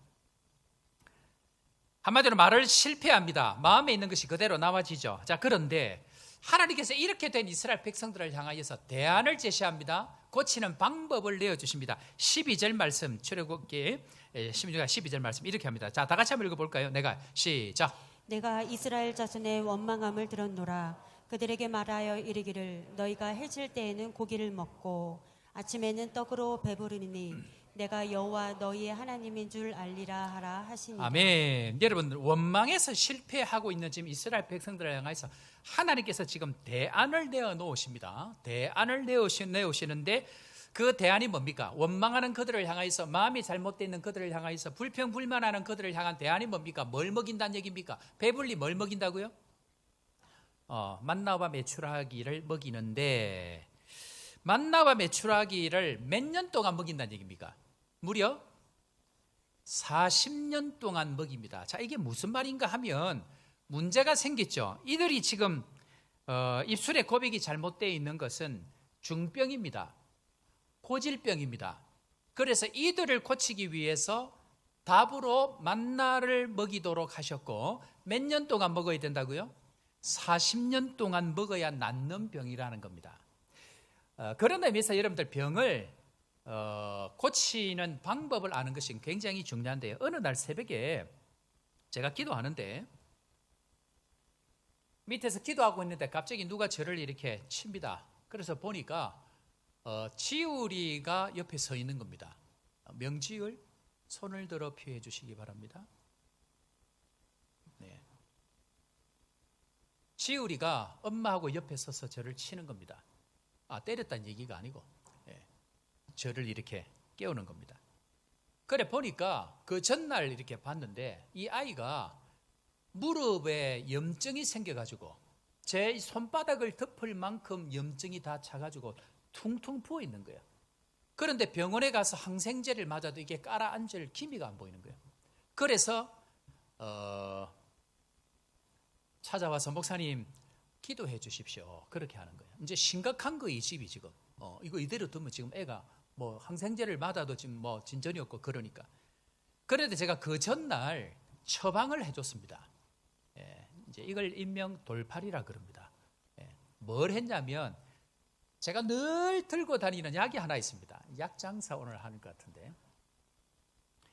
한마디로 말을 실패합니다. 마음에 있는 것이 그대로 나와지죠. 자, 그런데 하나님께서 이렇게 된 이스라엘 백성들을 향하여서 대안을 제시합니다. 고치는 방법을 내어주십니다. 12절 말씀, 출애굽기 16장 12절 말씀 이렇게 합니다. 자, 다 같이 한번 읽어볼까요? 내가 시작. 내가 이스라엘 자손의 원망함을 들었노라. 그들에게 말하여 이르기를 너희가 해질 때에는 고기를 먹고 아침에는 떡으로 배부르니 내가 여호와 너희의 하나님인 줄 알리라 하라 하시니. 아멘. 여러분, 원망에서 실패하고 있는 지금 이스라엘 백성들을 향해서 하나님께서 지금 대안을 내어 놓으십니다. 대안을 내오시는데 그 대안이 뭡니까? 원망하는 그들을 향해서, 마음이 잘못되어 있는 그들을 향해서, 불평불만하는 그들을 향한 대안이 뭡니까? 뭘 먹인다는 얘기입니까? 배불리 뭘 먹인다고요? 만나와 메추라기를 먹이는데, 만나와 메추라기를 몇 년 동안 먹인다는 얘기입니까? 무려 40년 동안 먹입니다. 자, 이게 무슨 말인가 하면 문제가 생겼죠. 이들이 지금 입술의 고백이 잘못되어 있는 것은 중병입니다. 고질병입니다. 그래서 이들을 고치기 위해서 답으로 만나를 먹이도록 하셨고, 몇 년 동안 먹어야 된다고요? 40년 동안 먹어야 낫는 병이라는 겁니다. 그런 의미에서 여러분들 병을 고치는 방법을 아는 것이 굉장히 중요한데요. 어느 날 새벽에 제가 기도하는데 밑에서 기도하고 있는데 갑자기 누가 저를 이렇게 칩니다. 그래서 보니까 지우리가 옆에 서 있는 겁니다. 명지을 손을 들어 피해 주시기 바랍니다. 네. 지우리가 엄마하고 옆에 서서 저를 치는 겁니다. 때렸다는 얘기가 아니고 저를 이렇게 깨우는 겁니다. 그래 보니까 그 전날 이렇게 봤는데 이 아이가 무릎에 염증이 생겨가지고 제 손바닥을 덮을 만큼 염증이 다 차가지고 퉁퉁 부어 있는 거예요. 그런데 병원에 가서 항생제를 맞아도 이게 깔아앉을 기미가 안 보이는 거예요. 그래서 찾아와서 목사님 기도해 주십시오. 그렇게 하는 거예요. 이제 심각한 거 이 집이 지금. 이거 이대로 두면 지금 애가 뭐 항생제를 맞아도 지금 뭐 진전이 없고 그러니까. 그런데 제가 그 전날 처방을 해줬습니다. 이제 이걸 일명 돌팔이라 그럽니다. 뭘 했냐면 제가 늘 들고 다니는 약이 하나 있습니다. 약 장사 오늘 하는 것 같은데,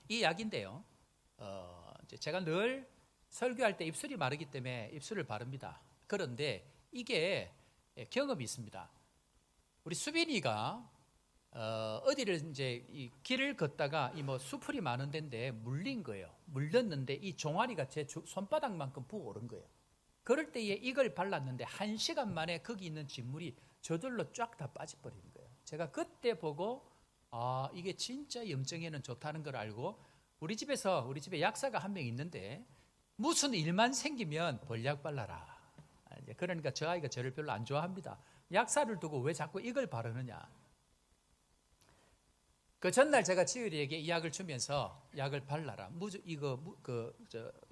이 약인데요. 이제 제가 늘 설교할 때 입술이 마르기 때문에 입술을 바릅니다. 그런데 이게 경험이 있습니다. 우리 수빈이가 어디를 이제 이 길을 걷다가 이 뭐 수풀이 많은 데인데 물린 거예요. 물렸는데 이 종아리가 제 손바닥만큼 부어오른 거예요. 그럴 때에 이걸 발랐는데 1시간 만에 거기 있는 진물이 저절로 쫙 다 빠져버리는 거예요. 제가 그때 보고 이게 진짜 염증에는 좋다는 걸 알고 우리 집에 약사가 한 명 있는데 무슨 일만 생기면 벌약 발라라. 그러니까 저 아이가 저를 별로 안 좋아합니다. 약사를 두고 왜 자꾸 이걸 바르느냐. 그 전날 제가 지율이에게 이 약을 주면서 약을 발라라.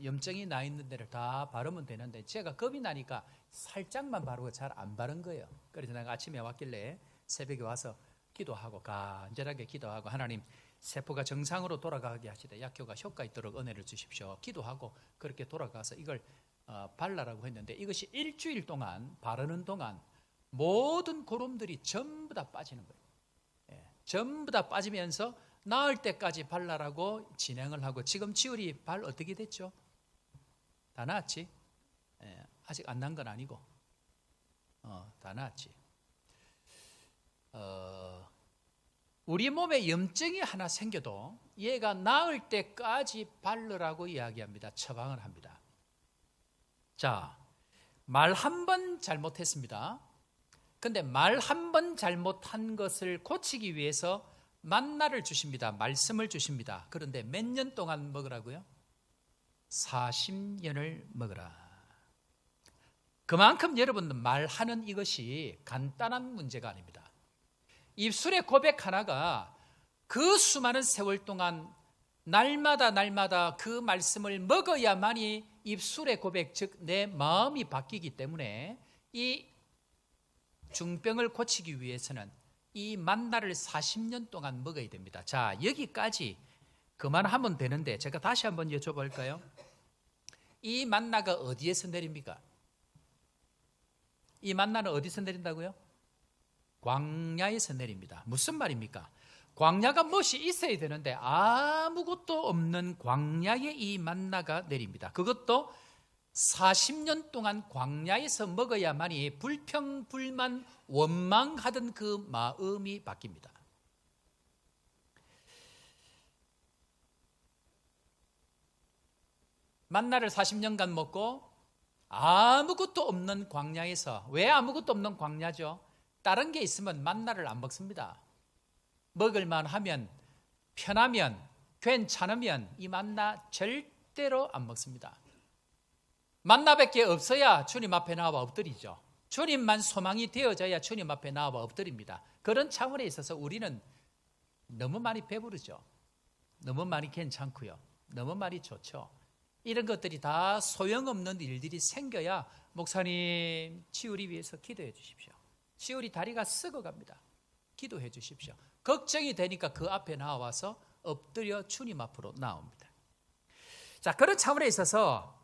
염증이 나 있는 데를 다 바르면 되는데 제가 겁이 나니까 살짝만 바르고 잘 안 바른 거예요. 그래서 내가 아침에 왔길래 새벽에 와서 기도하고 간절하게 기도하고 하나님 세포가 정상으로 돌아가게 하시되 약효가 효과 있도록 은혜를 주십시오. 기도하고 그렇게 돌아가서 이걸 발라라고 했는데 이것이 일주일 동안 바르는 동안 모든 고름들이 전부 다 빠지는 거예요. 전부 다 빠지면서 나을 때까지 발라라고 진행을 하고 지금 지율이 발 어떻게 됐죠? 다 나았지? 아직 안 난 건 아니고 다 나았지. 우리 몸에 염증이 하나 생겨도 얘가 나을 때까지 바르라고 이야기합니다. 처방을 합니다. 자, 말 한 번 잘못했습니다. 근데 말 한 번 잘못한 것을 고치기 위해서 만나를 주십니다. 말씀을 주십니다. 그런데 몇 년 동안 먹으라고요? 40년을 먹으라. 그만큼 여러분 말하는 이것이 간단한 문제가 아닙니다. 입술의 고백 하나가 그 수많은 세월 동안 날마다 그 말씀을 먹어야만이 입술의 고백, 즉 내 마음이 바뀌기 때문에 이 중병을 고치기 위해서는 이 만나를 40년 동안 먹어야 됩니다. 자, 여기까지 그만하면 되는데 제가 다시 한번 여쭤볼까요? 이 만나가 어디에서 내립니까? 이 만나는 어디서 내린다고요? 광야에서 내립니다. 무슨 말입니까? 광야가 무엇이 있어야 되는데 아무것도 없는 광야에 이 만나가 내립니다. 그것도 40년 동안 광야에서 먹어야만이 불평불만 원망하던 그 마음이 바뀝니다. 만나를 40년간 먹고 아무것도 없는 광야에서, 왜 아무것도 없는 광야죠? 다른 게 있으면 만나를 안 먹습니다. 먹을만 하면, 편하면, 괜찮으면 이 만나 절대로 안 먹습니다. 만나밖에 없어야 주님 앞에 나와 엎드리죠. 주님만 소망이 되어져야 주님 앞에 나와 엎드립니다. 그런 차원에 있어서 우리는 너무 많이 배부르죠. 너무 많이 괜찮고요. 너무 많이 좋죠. 이런 것들이 다 소용없는 일들이 생겨야 목사님 치유리 위해서 기도해 주십시오. 치유리 다리가 썩어갑니다. 기도해 주십시오. 걱정이 되니까 그 앞에 나와서 엎드려 주님 앞으로 나옵니다. 자, 그런 차원에 있어서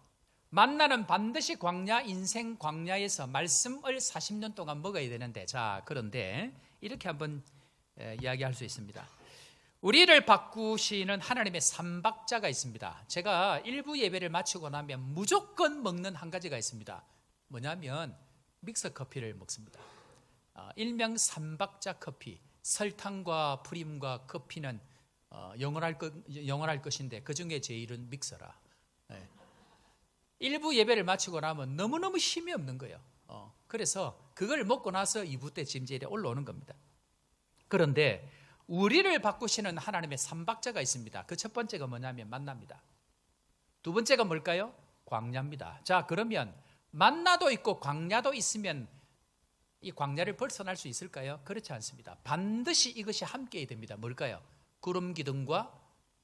만나는 반드시 광야, 인생 광야에서 말씀을 40년 동안 먹어야 되는데, 자, 그런데 이렇게 한번 이야기할 수 있습니다. 우리를 바꾸시는 하나님의 삼박자가 있습니다. 제가 일부 예배를 마치고 나면 무조건 먹는 한 가지가 있습니다. 뭐냐면 믹서 커피를 먹습니다. 일명 삼박자 커피, 설탕과 프림과 커피는 영원할 것인데 그 중에 제일은 믹서라. 일부 예배를 마치고 나면 너무너무 힘이 없는 거예요. 그래서 그걸 먹고 나서 2부 때 짐질에 올라오는 겁니다. 그런데 우리를 바꾸시는 하나님의 삼박자가 있습니다. 그 첫 번째가 뭐냐면 만나입니다. 두 번째가 뭘까요? 광야입니다. 자, 그러면 만나도 있고 광야도 있으면 이 광야를 벗어날 수 있을까요? 그렇지 않습니다. 반드시 이것이 함께 해야 됩니다. 뭘까요? 구름 기둥과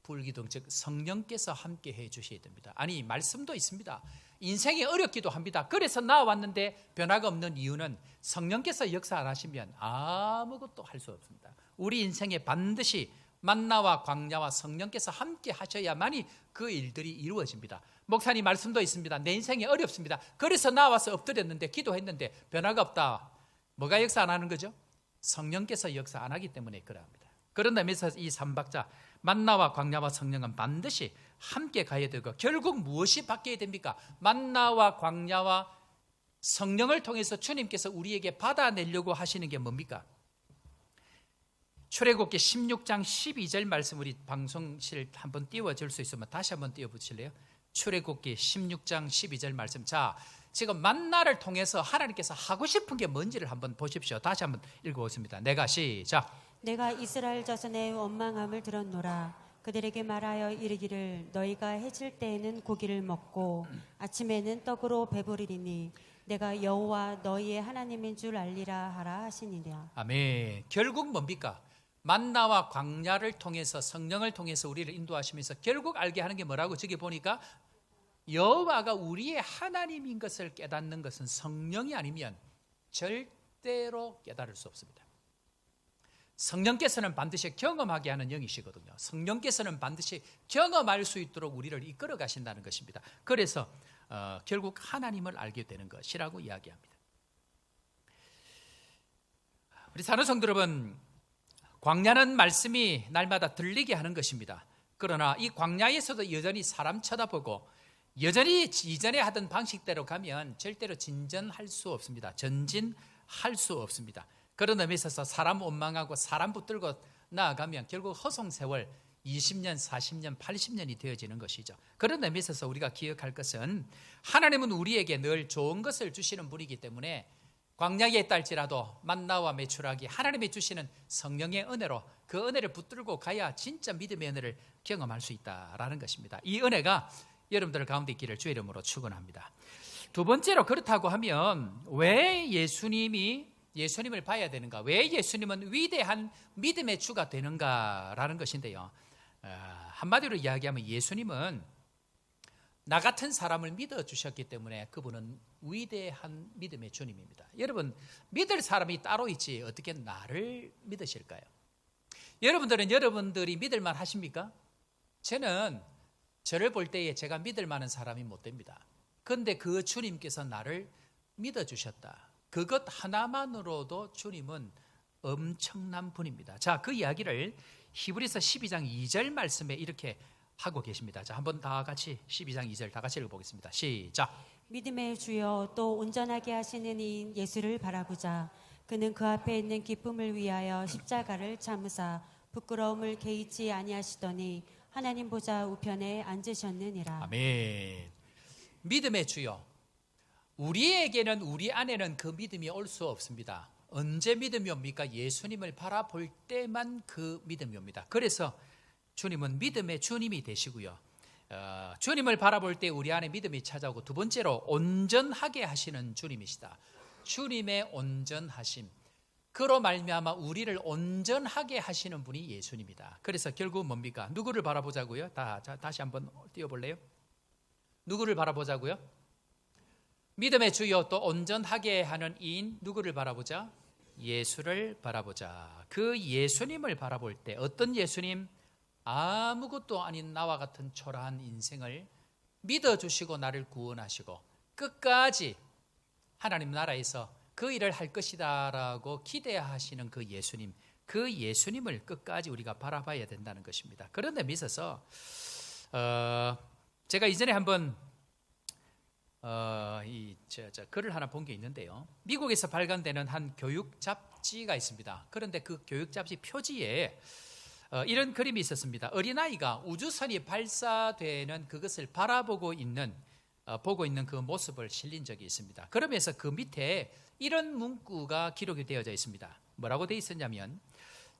불 기둥, 즉 성령께서 함께 해 주셔야 됩니다. 아니, 말씀도 있습니다. 인생이 어렵기도 합니다. 그래서 나왔는데 변화가 없는 이유는 성령께서 역사 안 하시면 아무것도 할 수 없습니다. 우리 인생에 반드시 만나와 광야와 성령께서 함께 하셔야만이 그 일들이 이루어집니다. 목사님 말씀도 있습니다. 내 인생이 어렵습니다. 그래서 나와서 엎드렸는데 기도했는데 변화가 없다. 뭐가 역사 안 하는 거죠? 성령께서 역사 안 하기 때문에 그러합니다. 그런 의미에서 이 삼박자 만나와 광야와 성령은 반드시 함께 가야 되고, 결국 무엇이 바뀌어야 됩니까? 만나와 광야와 성령을 통해서 주님께서 우리에게 받아내려고 하시는 게 뭡니까? 출애굽기 16장 12절 말씀, 우리 방송실 한번 띄워줄 수 있으면 다시 한번 띄워보실래요? 출애굽기 16장 12절 말씀. 자, 지금 만나를 통해서 하나님께서 하고 싶은 게 뭔지를 한번 보십시오. 다시 한번 읽어보겠습니다. 내가 시작. 내가 이스라엘 자손의 원망함을 들었노라. 그들에게 말하여 이르기를 너희가 해질 때에는 고기를 먹고 아침에는 떡으로 배부르리니 내가 여호와 너희의 하나님인 줄 알리라 하라 하시니라. 아멘. 결국 뭡니까? 만나와 광야를 통해서, 성령을 통해서 우리를 인도하시면서 결국 알게 하는 게 뭐라고? 저기 보니까 여호와가 우리의 하나님인 것을 깨닫는 것은 성령이 아니면 절대로 깨달을 수 없습니다. 성령께서는 반드시 경험하게 하는 영이시거든요. 성령께서는 반드시 경험할 수 있도록 우리를 이끌어 가신다는 것입니다. 그래서 결국 하나님을 알게 되는 것이라고 이야기합니다. 우리 사는 성도 여러분, 광야는 말씀이 날마다 들리게 하는 것입니다. 그러나 이 광야에서도 여전히 사람 쳐다보고 여전히 이전에 하던 방식대로 가면 절대로 진전할 수 없습니다. 전진할 수 없습니다. 그런 의미에서 사람 원망하고 사람 붙들고 나아가면 결국 허송세월 20년, 40년, 80년이 되어지는 것이죠. 그런 의미에서 우리가 기억할 것은 하나님은 우리에게 늘 좋은 것을 주시는 분이기 때문에 광야에 있달지라도 만나와 메추라기, 하나님이 주시는 성령의 은혜로 그 은혜를 붙들고 가야 진짜 믿음의 은혜를 경험할 수 있다라는 것입니다. 이 은혜가 여러분들 가운데 있기를 주의 이름으로 축원합니다. 두 번째로, 그렇다고 하면 왜 예수님을 봐야 되는가? 왜 예수님은 위대한 믿음의 주가 되는가라는 것인데요. 한마디로 이야기하면 예수님은 나 같은 사람을 믿어주셨기 때문에 그분은 위대한 믿음의 주님입니다. 여러분, 믿을 사람이 따로 있지 어떻게 나를 믿으실까요? 여러분들은 여러분들이 믿을만 하십니까? 저는 저를 볼 때에 제가 믿을 만한 사람이 못 됩니다. 그런데 그 주님께서 나를 믿어주셨다. 그것 하나만으로도 주님은 엄청난 분입니다. 자, 그 이야기를 히브리서 12장 2절 말씀에 이렇게 하고 계십니다. 자, 한번 다 같이 12장 2절 다 같이 읽어보겠습니다. 시작. 믿음의 주여 또 온전하게 하시는 이인 예수를 바라보자. 그는 그 앞에 있는 기쁨을 위하여 십자가를 참으사 부끄러움을 개의치 아니하시더니 하나님 보좌 우편에 앉으셨느니라. 아멘. 믿음의 주여, 우리에게는, 우리 안에는 그 믿음이 올 수 없습니다. 언제 믿음이 옵니까? 예수님을 바라볼 때만 그 믿음이 옵니다. 그래서 주님은 믿음의 주님이 되시고요, 주님을 바라볼 때 우리 안에 믿음이 찾아오고, 두 번째로 온전하게 하시는 주님이시다. 주님의 온전하심, 그로 말미암아 우리를 온전하게 하시는 분이 예수님이다. 그래서 결국 뭡니까? 누구를 바라보자고요? 다시 한번 띄워볼래요? 누구를 바라보자고요? 믿음의 주여 또 온전하게 하는 이인 누구를 바라보자? 예수를 바라보자. 그 예수님을 바라볼 때 어떤 예수님? 아무것도 아닌 나와 같은 초라한 인생을 믿어주시고 나를 구원하시고 끝까지 하나님 나라에서 그 일을 할 것이다 라고 기대하시는 그 예수님, 그 예수님을 끝까지 우리가 바라봐야 된다는 것입니다. 그런 데 있어서 제가 이전에 한번 글을 하나 본 게 있는데요, 미국에서 발간되는 한 교육 잡지가 있습니다. 그런데 그 교육 잡지 표지에 이런 그림이 있었습니다. 어린아이가 우주선이 발사되는 그것을 바라보고 있는 그 모습을 실린 적이 있습니다. 그러면서 그 밑에 이런 문구가 기록이 되어져 있습니다. 뭐라고 되어 있었냐면,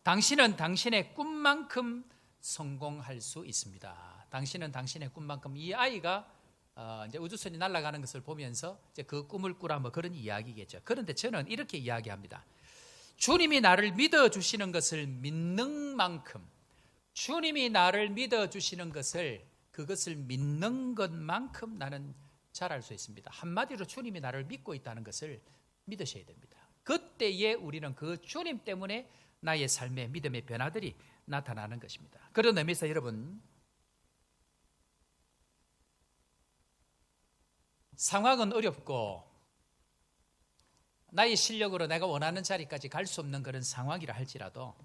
당신은 당신의 꿈만큼 성공할 수 있습니다. 당신은 당신의 꿈만큼. 이 아이가 이제 우주선이 날아가는 것을 보면서 이제 그 꿈을 꾸라 뭐 그런 이야기겠죠. 그런데 저는 이렇게 이야기합니다. 주님이 나를 믿어주시는 것을 믿는 만큼, 주님이 나를 믿어주시는 그것을 믿는 것만큼 나는 잘할 수 있습니다. 한마디로 주님이 나를 믿고 있다는 것을 믿으셔야 됩니다. 그때에 우리는 그 주님 때문에 나의 삶의 믿음의 변화들이 나타나는 것입니다. 그런 의미에서 여러분, 상황은 어렵고 나의 실력으로 내가 원하는 자리까지 갈 수 없는 그런 상황이라 할지라도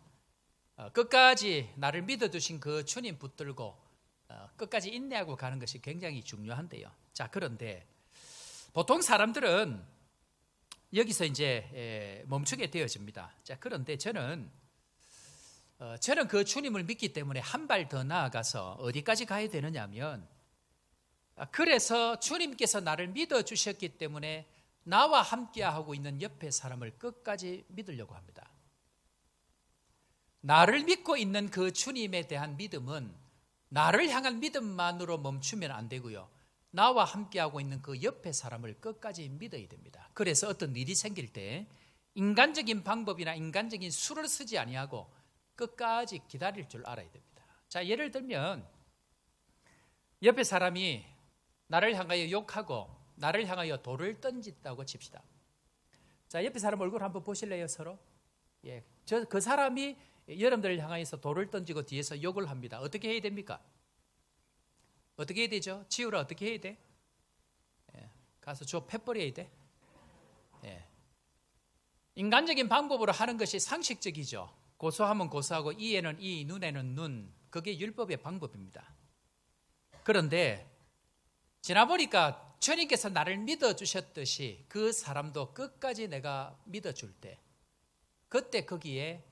끝까지 나를 믿어주신 그 주님 붙들고 끝까지 인내하고 가는 것이 굉장히 중요한데요. 자, 그런데 보통 사람들은 여기서 이제 멈추게 되어집니다. 자, 그런데 저는 그 주님을 믿기 때문에 한 발 더 나아가서 어디까지 가야 되느냐 하면, 그래서 주님께서 나를 믿어주셨기 때문에 나와 함께하고 있는 옆에 사람을 끝까지 믿으려고 합니다. 나를 믿고 있는 그 주님에 대한 믿음은 나를 향한 믿음만으로 멈추면 안 되고요, 나와 함께하고 있는 그 옆에 사람을 끝까지 믿어야 됩니다. 그래서 어떤 일이 생길 때 인간적인 방법이나 인간적인 수를 쓰지 아니하고 끝까지 기다릴 줄 알아야 됩니다. 자, 예를 들면 옆에 사람이 나를 향하여 욕하고 나를 향하여 돌을 던진다고 칩시다. 자, 옆에 사람 얼굴 한번 보실래요, 서로? 예, 그 사람이 여러분들을 향해서 돌을 던지고 뒤에서 욕을 합니다. 어떻게 해야 됩니까? 어떻게 해야 되죠? 지우라, 어떻게 해야 돼? 예, 가서 저 패버려야 돼? 예. 인간적인 방법으로 하는 것이 상식적이죠. 고소하면 고소하고 이에는 이, 눈에는 눈, 그게 율법의 방법입니다. 그런데 지나보니까 주님께서 나를 믿어주셨듯이 그 사람도 끝까지 내가 믿어줄 때, 그때 거기에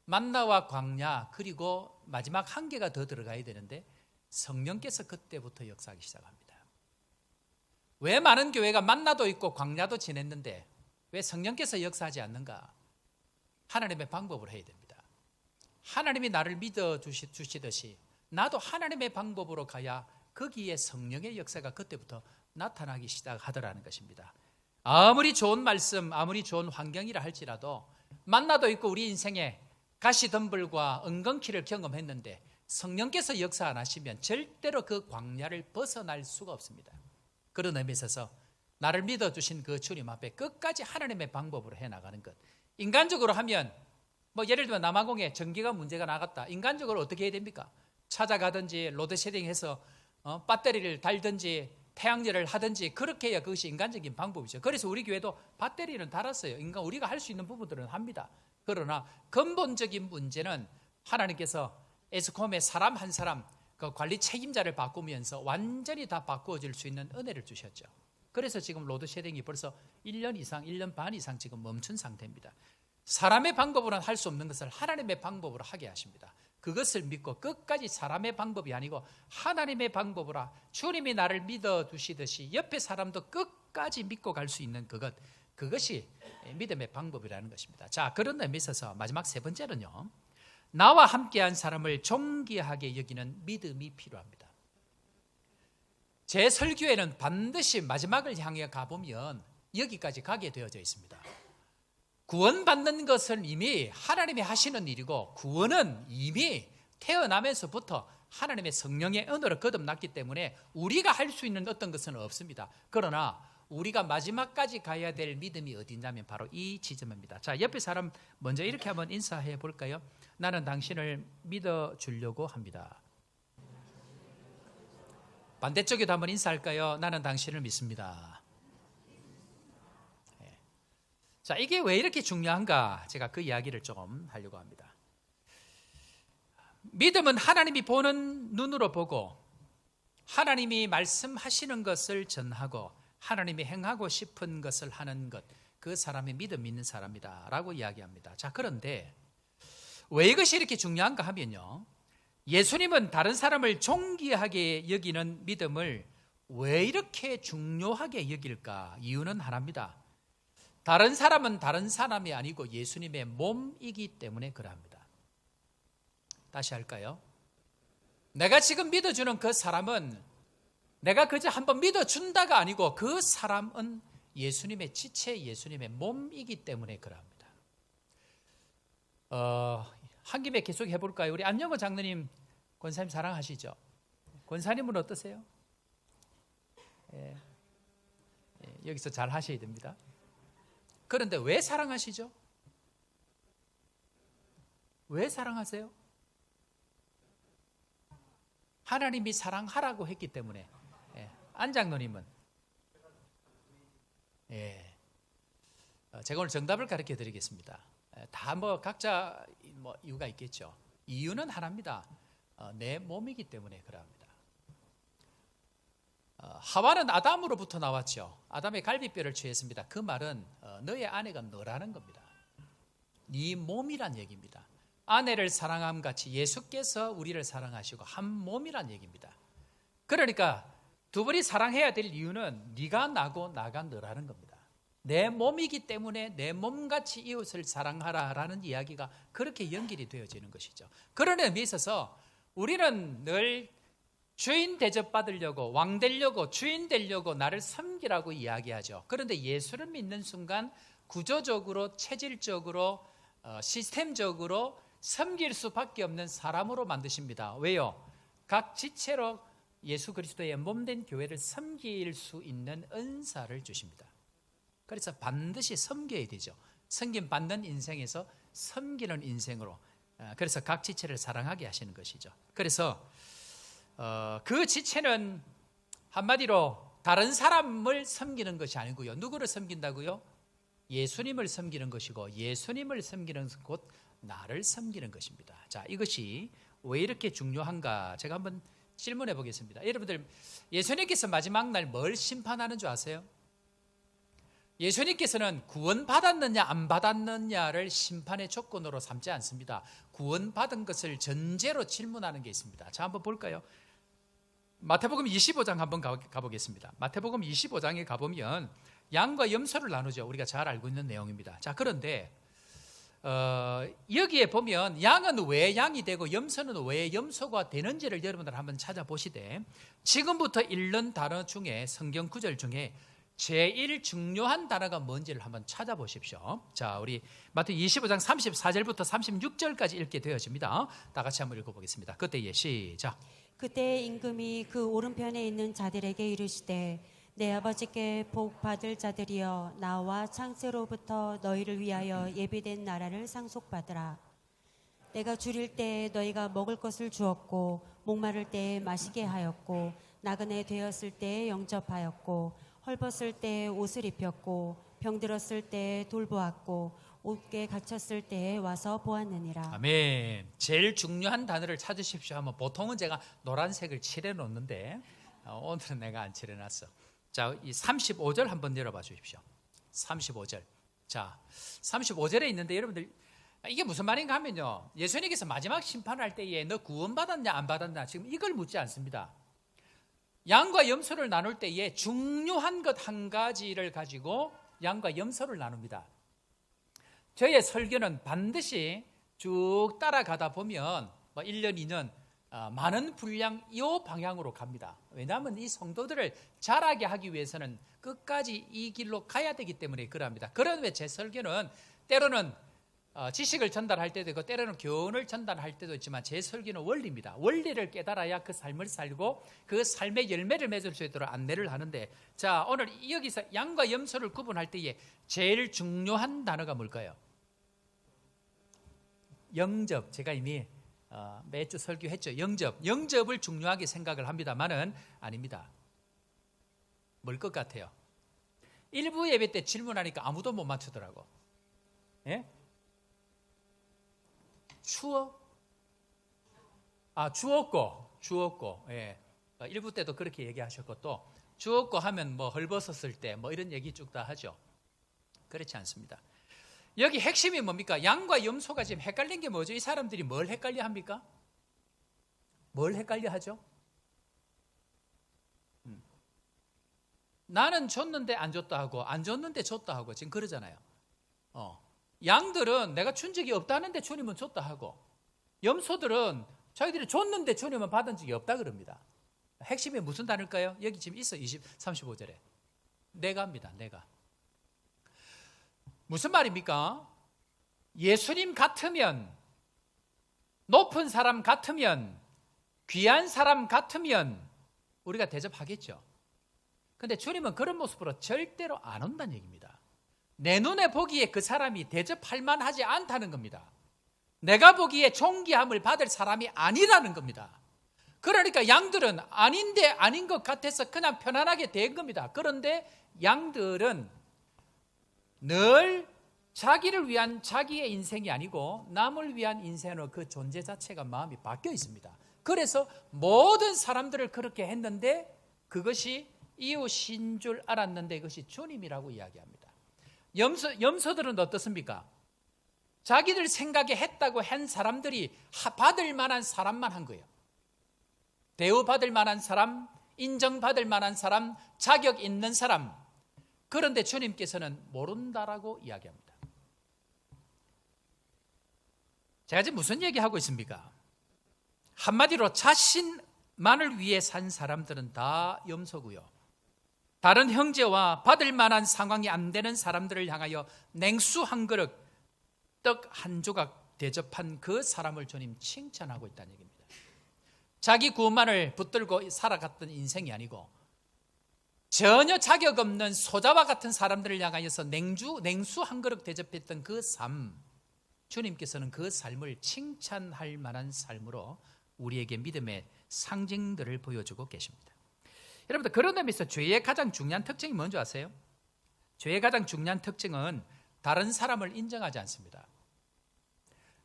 만나와 광야, 그리고 마지막 한 개가 더 들어가야 되는데 성령께서 그때부터 역사하기 시작합니다. 왜 많은 교회가 만나도 있고 광야도 지냈는데 왜 성령께서 역사하지 않는가? 하나님의 방법으로 해야 됩니다. 하나님이 나를 믿어주시듯이 나도 하나님의 방법으로 가야 거기에 성령의 역사가 그때부터 나타나기 시작하더라는 것입니다. 아무리 좋은 말씀, 아무리 좋은 환경이라 할지라도 만나도 있고 우리 인생에 가시덤불과 엉겅퀴를 경험했는데 성령께서 역사 안 하시면 절대로 그 광야를 벗어날 수가 없습니다. 그런 의미에 있어서 나를 믿어주신 그 주님 앞에 끝까지 하나님의 방법으로 해나가는 것. 인간적으로 하면 예를 들면 남아공에 전기가 문제가 나갔다. 인간적으로 어떻게 해야 됩니까? 찾아가든지 로드쉐딩해서 배터리를 달든지 태양열을 하든지 그렇게 해야 그것이 인간적인 방법이죠. 그래서 우리 교회도 배터리는 달았어요. 우리가 할 수 있는 부분들은 합니다. 그러나 근본적인 문제는 하나님께서 에스콤의 사람 한 사람 그 관리 책임자를 바꾸면서 완전히 다 바꾸어질 수 있는 은혜를 주셨죠. 그래서 지금 로드쉐딩이 벌써 1년 이상, 1년 반 이상 지금 멈춘 상태입니다. 사람의 방법으로는 할 수 없는 것을 하나님의 방법으로 하게 하십니다. 그것을 믿고 끝까지 사람의 방법이 아니고 하나님의 방법으로 주님이 나를 믿어주시듯이 옆에 사람도 끝까지 믿고 갈 수 있는 그것이 믿음의 방법이라는 것입니다. 자, 그런 의미에 있어서 마지막 세 번째는요, 나와 함께한 사람을 존귀하게 여기는 믿음이 필요합니다. 제 설교에는 반드시 마지막을 향해 가보면 여기까지 가게 되어져 있습니다. 구원받는 것은 이미 하나님이 하시는 일이고 구원은 이미 태어나면서부터 하나님의 성령의 은혜로 거듭났기 때문에 우리가 할 수 있는 어떤 것은 없습니다. 그러나 우리가 마지막까지 가야 될 믿음이 어디냐면 바로 이 지점입니다. 자, 옆에 사람 먼저 이렇게 한번 인사해 볼까요? 나는 당신을 믿어주려고 합니다. 반대쪽에도 한번 인사할까요? 나는 당신을 믿습니다. 자, 이게 왜 이렇게 중요한가? 제가 그 이야기를 조금 하려고 합니다. 믿음은 하나님이 보는 눈으로 보고 하나님이 말씀하시는 것을 전하고 하나님이 행하고 싶은 것을 하는 것, 그 사람이 믿음 있는 사람이다 라고 이야기합니다. 자, 그런데 왜 이것이 이렇게 중요한가 하면요, 예수님은 다른 사람을 존귀하게 여기는 믿음을 왜 이렇게 중요하게 여길까? 이유는 하나입니다. 다른 사람은 다른 사람이 아니고 예수님의 몸이기 때문에 그러합니다. 다시 할까요? 내가 지금 믿어주는 그 사람은 내가 그저 한번 믿어준다가 아니고 그 사람은 예수님의 지체, 예수님의 몸이기 때문에 그러합니다. 한 김에 계속 해볼까요? 우리 안영호 장로님 권사님 사랑하시죠? 권사님은 어떠세요? 여기서 잘 하셔야 됩니다. 그런데 왜 사랑하시죠? 왜 사랑하세요? 하나님이 사랑하라고 했기 때문에. 안 장로님은? 제가 오늘 정답을 가르쳐 드리겠습니다. 다 뭐 각자 뭐 이유가 있겠죠. 이유는 하나입니다. 내 몸이기 때문에 그럽니다. 하와는 아담으로부터 나왔죠. 아담의 갈비뼈를 취했습니다. 그 말은 너의 아내가 너라는 겁니다. 네 몸이란 얘기입니다. 아내를 사랑함 같이 예수께서 우리를 사랑하시고 한 몸이란 얘기입니다. 그러니까 두 분이 사랑해야 될 이유는 네가 나고 나가 너라는 겁니다. 내 몸이기 때문에 내 몸같이 이웃을 사랑하라라는 이야기가 그렇게 연결이 되어지는 것이죠. 그런 의미에 있어서 우리는 늘 주인 대접받으려고, 왕 되려고, 주인 되려고 나를 섬기라고 이야기하죠. 그런데 예수를 믿는 순간 구조적으로, 체질적으로, 시스템적으로 섬길 수밖에 없는 사람으로 만드십니다. 왜요? 각 지체로 예수 그리스도의 몸된 교회를 섬길 수 있는 은사를 주십니다. 그래서 반드시 섬겨야 되죠. 섬김 받는 인생에서 섬기는 인생으로, 그래서 각 지체를 사랑하게 하시는 것이죠. 그래서 그 지체는 한마디로 다른 사람을 섬기는 것이 아니고요. 누구를 섬긴다고요? 예수님을 섬기는 것이고, 예수님을 섬기는 곧 나를 섬기는 것입니다. 자, 이것이 왜 이렇게 중요한가? 제가 한번 질문해 보겠습니다. 여러분들, 예수님께서 마지막 날 뭘 심판하는 줄 아세요? 예수님께서는 구원받았느냐 안 받았느냐를 심판의 조건으로 삼지 않습니다. 구원받은 것을 전제로 질문하는 게 있습니다. 자, 한번 볼까요? 마태복음 25장 한번 가보겠습니다. 마태복음 25장에 가보면 양과 염소를 나누죠. 우리가 잘 알고 있는 내용입니다. 자, 그런데 여기에 보면 양은 왜 양이 되고 염소는 왜 염소가 되는지를 여러분들 한번 찾아보시되, 지금부터 읽는 단어 중에, 성경 구절 중에 제일 중요한 단어가 뭔지를 한번 찾아보십시오. 자, 우리 마태 25장 34절부터 36절까지 읽게 되어집니다. 다 같이 한번 읽어보겠습니다. 그때의 시작. 그때 임금이 그 오른편에 있는 자들에게 이르시되, 내 아버지께 복 받을 자들이여, 나와 창세로부터 너희를 위하여 예비된 나라를 상속받으라. 내가 줄일 때 너희가 먹을 것을 주었고, 목마를 때 마시게 하였고, 나그네 되었을 때 영접하였고, 헐벗을 때 옷을 입혔고, 병들었을 때 돌보았고, 옥에 갇혔을 때 와서 보았느니라. 아멘. 제일 중요한 단어를 찾으십시오 하면 보통은 제가 노란색을 칠해 놓는데 오늘은 내가 안 칠해 놨어. 자, 이 35절 한번 열어봐 주십시오. 35절. 자, 35절에 있는데 여러분들, 이게 무슨 말인가 하면요, 예수님께서 마지막 심판할 때에 너 구원받았냐 안 받았냐 지금 이걸 묻지 않습니다. 양과 염소를 나눌 때에 중요한 것 한 가지를 가지고 양과 염소를 나눕니다. 저의 설교는 반드시 쭉 따라가다 보면 1년, 2년 많은 분량 이 방향으로 갑니다. 왜냐하면 이 성도들을 자라게 하기 위해서는 끝까지 이 길로 가야 되기 때문에 그럽니다. 그런데 제 설교는 때로는 지식을 전달할 때도 있고 때로는 교훈을 전달할 때도 있지만, 제 설교는 원리입니다. 원리를 깨달아야 그 삶을 살고 그 삶의 열매를 맺을 수 있도록 안내를 하는데, 자, 오늘 여기서 양과 염소를 구분할 때에 제일 중요한 단어가 뭘까요? 영접. 제가 이미 매주 설교했죠. 영접을 중요하게 생각을 합니다만은 아닙니다. 뭘 것 같아요? 일부 예배 때 질문하니까 아무도 못 맞추더라고. 예? 주었고. 예. 일부 때도 그렇게 얘기하셨고, 또 주었고 하면 뭐 헐벗었을 때 뭐 이런 얘기 쭉 다 하죠. 그렇지 않습니다. 여기 핵심이 뭡니까? 양과 염소가 지금 헷갈린 게 뭐죠? 이 사람들이 뭘 헷갈려 합니까? 뭘 헷갈려 하죠? 나는 줬는데 안 줬다 하고, 안 줬는데 줬다 하고, 지금 그러잖아요. 양들은 내가 준 적이 없다는데 주님은 줬다 하고, 염소들은 자기들이 줬는데 주님은 받은 적이 없다 그럽니다. 핵심이 무슨 단어일까요? 여기 지금 있어. 35절에 내가입니다. 내가. 무슨 말입니까? 예수님 같으면, 높은 사람 같으면, 귀한 사람 같으면 우리가 대접하겠죠. 근데 주님은 그런 모습으로 절대로 안 온다는 얘기입니다. 내 눈에 보기에 그 사람이 대접할 만하지 않다는 겁니다. 내가 보기에 존귀함을 받을 사람이 아니라는 겁니다. 그러니까 양들은 아닌데 아닌 것 같아서 그냥 편안하게 된 겁니다. 그런데 양들은 늘 자기를 위한 자기의 인생이 아니고 남을 위한 인생으로 그 존재 자체가 마음이 바뀌어 있습니다. 그래서 모든 사람들을 그렇게 했는데 그것이 이웃인 줄 알았는데 그것이 주님이라고 이야기합니다. 염소들은 어떻습니까? 자기들 생각에 했다고 한 사람들이 받을 만한 사람만 한 거예요. 대우받을 만한 사람, 인정받을 만한 사람, 자격 있는 사람. 그런데 주님께서는 모른다라고 이야기합니다. 제가 지금 무슨 얘기하고 있습니까? 한마디로 자신만을 위해 산 사람들은 다 염소고요. 다른 형제와 받을 만한 상황이 안 되는 사람들을 향하여 냉수 한 그릇, 떡 한 조각 대접한 그 사람을 주님 칭찬하고 있다는 얘기입니다. 자기 구원만을 붙들고 살아갔던 인생이 아니고 전혀 자격 없는 소자와 같은 사람들을 향하여서 냉수 한 그릇 대접했던 그 삶, 주님께서는 그 삶을 칭찬할 만한 삶으로 우리에게 믿음의 상징들을 보여주고 계십니다. 여러분들, 그런 의미에서 죄의 가장 중요한 특징이 뭔지 아세요? 죄의 가장 중요한 특징은 다른 사람을 인정하지 않습니다.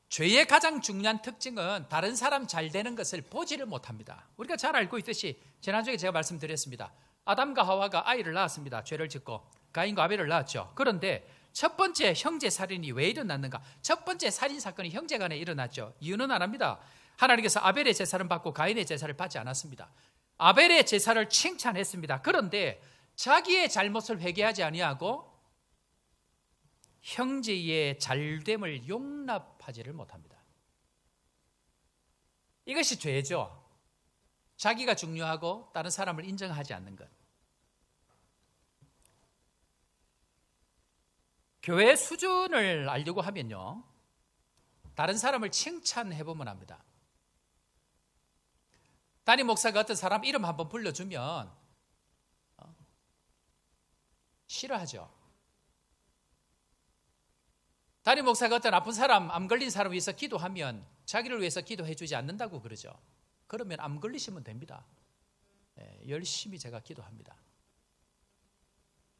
죄의 가장 중요한 특징은 다른 사람 잘 되는 것을 보지를 못합니다. 우리가 잘 알고 있듯이 지난주에 제가 말씀드렸습니다. 아담과 하와가 아이를 낳았습니다. 죄를 짓고 가인과 아벨을 낳았죠. 그런데 첫 번째 형제 살인이 왜 일어났는가? 첫 번째 살인 사건이 형제 간에 일어났죠. 이유는 안 합니다. 하나님께서 아벨의 제사를 받고 가인의 제사를 받지 않았습니다. 아벨의 제사를 칭찬했습니다. 그런데 자기의 잘못을 회개하지 아니하고 형제의 잘됨을 용납하지를 못합니다. 이것이 죄죠. 자기가 중요하고 다른 사람을 인정하지 않는 것. 교회 수준을 알려고 하면요, 다른 사람을 칭찬해보면 합니다. 담임 목사가 어떤 사람 이름 한번 불러주면 싫어하죠. 담임 목사가 어떤 아픈 사람, 암 걸린 사람을 위해서 기도하면 자기를 위해서 기도해 주지 않는다고 그러죠. 그러면 암 걸리시면 됩니다. 열심히 제가 기도합니다.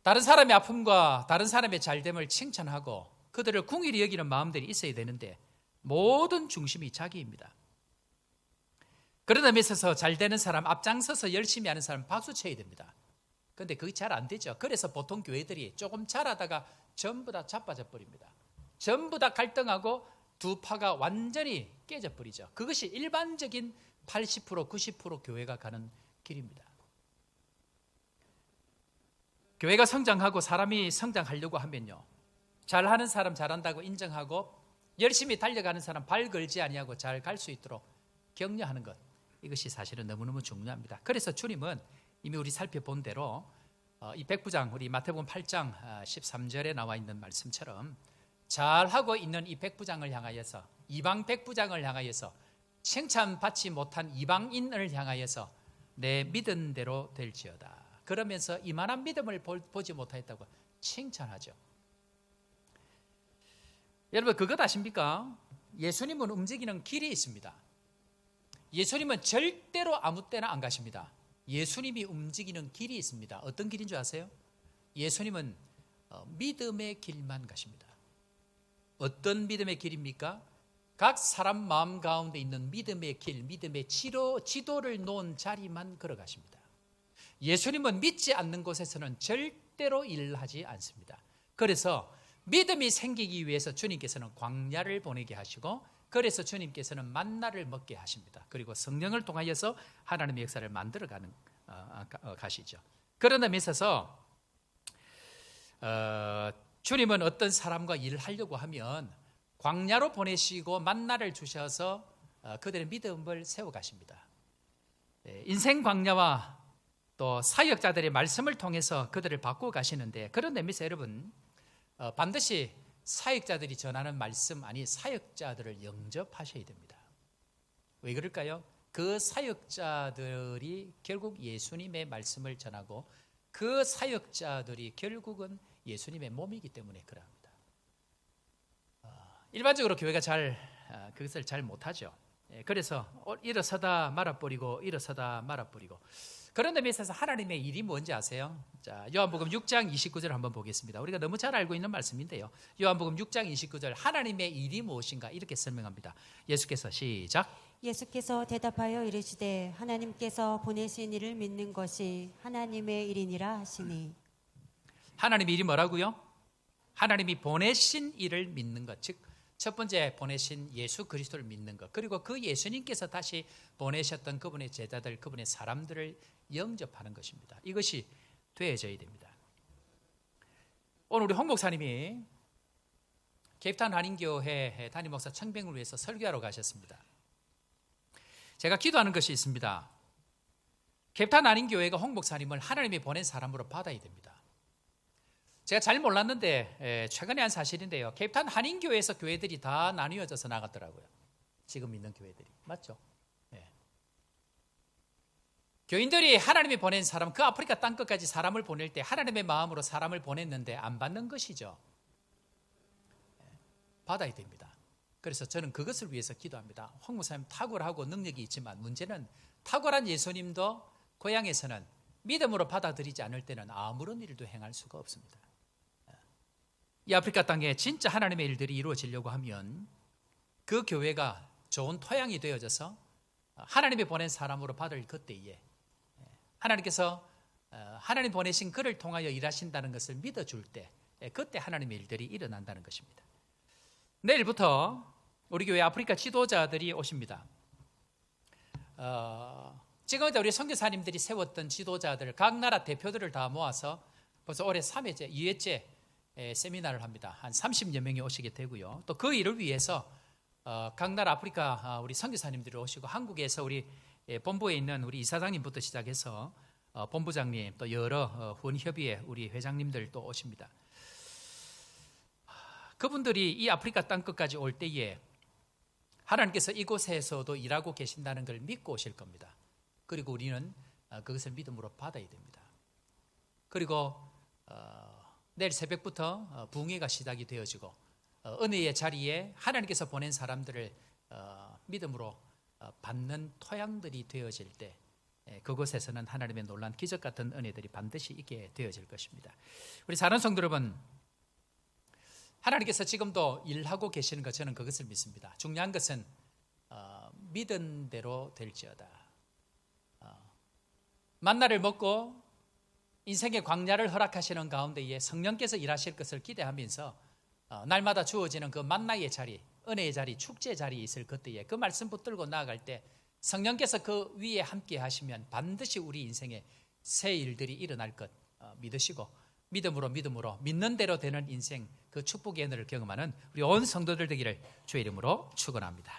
다른 사람의 아픔과 다른 사람의 잘됨을 칭찬하고 그들을 궁일이 여기는 마음들이 있어야 되는데 모든 중심이 자기입니다. 그런 의미에 있어서 잘 되는 사람, 앞장서서 열심히 하는 사람 박수 쳐야 됩니다. 그런데 그게 잘 안 되죠. 그래서 보통 교회들이 조금 잘하다가 전부 다 자빠져 버립니다. 전부 다 갈등하고 두 파가 완전히 깨져버리죠. 그것이 일반적인 80%, 90% 교회가 가는 길입니다. 교회가 성장하고 사람이 성장하려고 하면요, 잘하는 사람 잘한다고 인정하고 열심히 달려가는 사람 발 걸지 아니하고 잘 갈 수 있도록 격려하는 것, 이것이 사실은 너무너무 중요합니다. 그래서 주님은 이미 우리 살펴본 대로 이 백부장, 우리 마태복음 8장 13절에 나와 있는 말씀처럼 잘하고 있는 이 백부장을 향하여서, 이방 백부장을 향하여서, 칭찬받지 못한 이방인을 향하여서 내 믿은 대로 될지어다. 그러면서 이만한 믿음을 보지 못하였다고 칭찬하죠. 여러분, 그것 아십니까? 예수님은 움직이는 길이 있습니다. 예수님은 절대로 아무 때나 안 가십니다. 예수님이 움직이는 길이 있습니다. 어떤 길인 줄 아세요? 예수님은 믿음의 길만 가십니다. 어떤 믿음의 길입니까? 각 사람 마음 가운데 있는 믿음의 길, 믿음의 지도를 놓은 자리만 걸어가십니다. 예수님은 믿지 않는 곳에서는 절대로 일하지 않습니다. 그래서 믿음이 생기기 위해서 주님께서는 광야를 보내게 하시고, 그래서 주님께서는 만나를 먹게 하십니다. 그리고 성령을 통하여서 하나님의 역사를 만들어 가시죠. 그런 의미에 있어서 주님은 어떤 사람과 일을 하려고 하면 광야로 보내시고 만나를 주셔서 그들의 믿음을 세워가십니다. 인생 광야와 또 사역자들의 말씀을 통해서 그들을 바꾸어 가시는데, 그런 의미에서 여러분, 반드시 사역자들이 전하는 말씀, 아니 사역자들을 영접하셔야 됩니다. 왜 그럴까요? 그 사역자들이 결국 예수님의 말씀을 전하고 그 사역자들이 결국은 예수님의 몸이기 때문에 그럽니다. 일반적으로 교회가 그것을 잘 못하죠. 그래서 일어서다 말아버리고 일어서다 말아버리고. 그런 의미에 있어서 하나님의 일이 뭔지 아세요? 자, 요한복음 6장 29절 한번 보겠습니다. 우리가 너무 잘 알고 있는 말씀인데요. 요한복음 6장 29절 하나님의 일이 무엇인가 이렇게 설명합니다. 예수께서 시작. 예수께서 대답하여 이르시되 하나님께서 보내신 이를 믿는 것이 하나님의 일이니라 하시니. 하나님의 일이 뭐라고요? 하나님이 보내신 이를 믿는 것, 즉 첫 번째 보내신 예수 그리스도를 믿는 것, 그리고 그 예수님께서 다시 보내셨던 그분의 제자들, 그분의 사람들을 영접하는 것입니다. 이것이 되어져야 됩니다. 오늘 우리 홍 목사님이 케이프타운 한인교회 담임 목사 청빙을 위해서 설교하러 가셨습니다. 제가 기도하는 것이 있습니다. 케이프타운 한인교회가 홍 목사님을 하나님이 보낸 사람으로 받아야 됩니다. 제가 잘 몰랐는데 최근에 한 사실인데요. 케이프타운 한인교회에서 교회들이 다 나뉘어져서 나갔더라고요. 지금 있는 교회들이. 맞죠? 네. 교인들이 하나님이 보낸 사람, 그 아프리카 땅끝까지 사람을 보낼 때 하나님의 마음으로 사람을 보냈는데 안 받는 것이죠. 받아야 됩니다. 그래서 저는 그것을 위해서 기도합니다. 홍 목사님 탁월하고 능력이 있지만 문제는 탁월한 예수님도 고향에서는 믿음으로 받아들이지 않을 때는 아무런 일도 행할 수가 없습니다. 이 아프리카 땅에 진짜 하나님의 일들이 이루어지려고 하면 그 교회가 좋은 토양이 되어져서 하나님이 보낸 사람으로 받을 그때에 하나님께서 하나님 보내신 그를 통하여 일하신다는 것을 믿어줄 때 그때 하나님의 일들이 일어난다는 것입니다. 내일부터 우리 교회 아프리카 지도자들이 오십니다. 지금 우리 선교사님들이 세웠던 지도자들 각 나라 대표들을 다 모아서 벌써 올해 3회째, 2회째 세미나를 합니다. 한 30여 명이 오시게 되고요. 또 그 일을 위해서 각 나라 아프리카 우리 선교사님들이 오시고 한국에서 우리 본부에 있는 우리 이사장님부터 시작해서 본부장님 또 여러 후원협의회 우리 회장님들도 오십니다. 그분들이 이 아프리카 땅끝까지 올 때에 하나님께서 이곳에서도 일하고 계신다는 걸 믿고 오실 겁니다. 그리고 우리는 그것을 믿음으로 받아야 됩니다. 그리고 내일 새벽부터 부흥회가 시작이 되어지고 은혜의 자리에 하나님께서 보낸 사람들을 믿음으로 받는 토양들이 되어질 때 그곳에서는 하나님의 놀라운 기적 같은 은혜들이 반드시 있게 되어질 것입니다. 우리 사랑하는 성도 여러분, 하나님께서 지금도 일하고 계시는 것 저는 그것을 믿습니다. 중요한 것은 믿은 대로 될지어다. 만나를 먹고 인생의 광야를 허락하시는 가운데에 성령께서 일하실 것을 기대하면서 날마다 주어지는 그 만나의 자리, 은혜의 자리, 축제의 자리에 있을 그때에 그 말씀 붙들고 나아갈 때 성령께서 그 위에 함께 하시면 반드시 우리 인생에 새 일들이 일어날 것 믿으시고 믿음으로 믿는 대로 되는 인생 그 축복의 은혜를 경험하는 우리 온 성도들 되기를 주의 이름으로 축원합니다.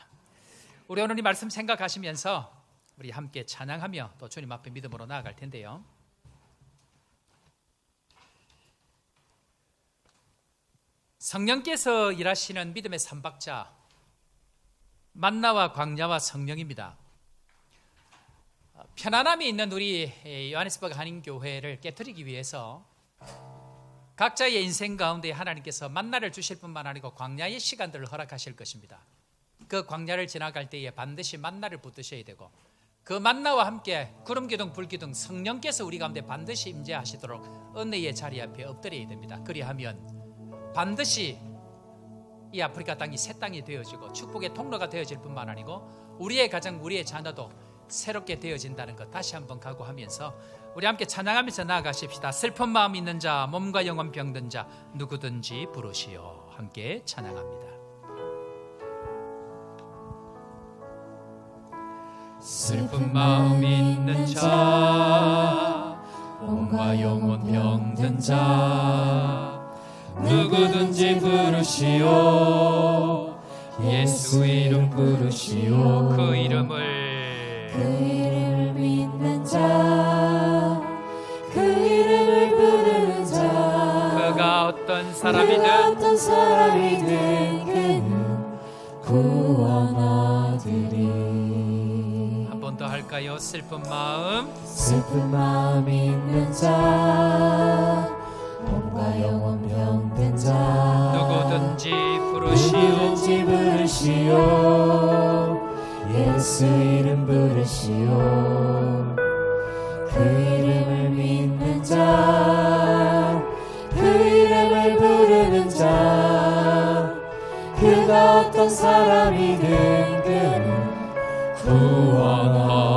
우리 오늘 이 말씀 생각하시면서 우리 함께 찬양하며 또 주님 앞에 믿음으로 나아갈 텐데요. 성령께서 일하시는 믿음의 삼박자 만나와 광야와 성령입니다. 편안함이 있는 우리 요하네스버그 한인교회를 깨트리기 위해서 각자의 인생 가운데 하나님께서 만나를 주실 뿐만 아니고 광야의 시간들을 허락하실 것입니다. 그 광야를 지나갈 때에 반드시 만나를 붙드셔야 되고 그 만나와 함께 구름기둥 불기둥 성령께서 우리 가운데 반드시 임재하시도록 은혜의 자리 앞에 엎드려야 됩니다. 그리하면 반드시 이 아프리카 땅이 새 땅이 되어지고 축복의 통로가 되어질 뿐만 아니고 우리의 가정, 우리의 자녀도 새롭게 되어진다는 것 다시 한번 각오하면서 우리 함께 찬양하면서 나아가십시다. 슬픈 마음 있는 자, 몸과 영혼 병든 자 누구든지 부르시오. 함께 찬양합니다. 슬픈 마음 있는 자, 몸과 영혼 병든 자 누구든지 부르시오. 예수 이름 부르시오. 그 이름을 믿는 자, 그 이름을 부르는 자, 그가 어떤 그가 사람이든 어떤 사람이든 그는 구원하리니. 한 번 더 할까요? 슬픈 마음 있는 자, 몸과 영혼 병든 자 누구든지 부르시오. 누구든지 부르시오. 예수 이름 부르시오. 그 이름을 믿는 자, 그 이름을 부르는 자, 그가 어떤 사람이든 그는 구원하리니.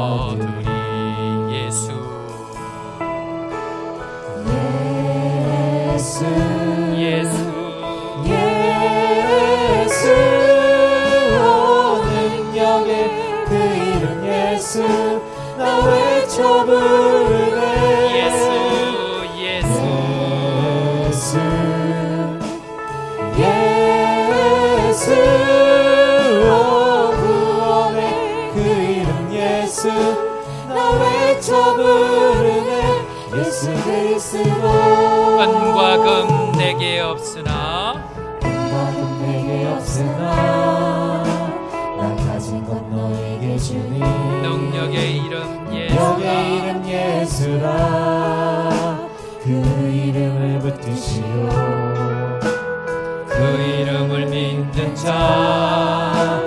예수 예수 예수 예수 오 능력의 그 이름 예수 나 외쳐 부르네. 예수 예수 예수 오 구원의 그 이름 예수 나 외쳐 부르네. 예수 그리스도. 은과 금 내게 없으나 은과금 내게 없으나 나 가진 것 너에게 주니. 능력의 이름 너의 예수라 이름 예수라. 그 이름을 붙드시오. 그 이름을 믿는 자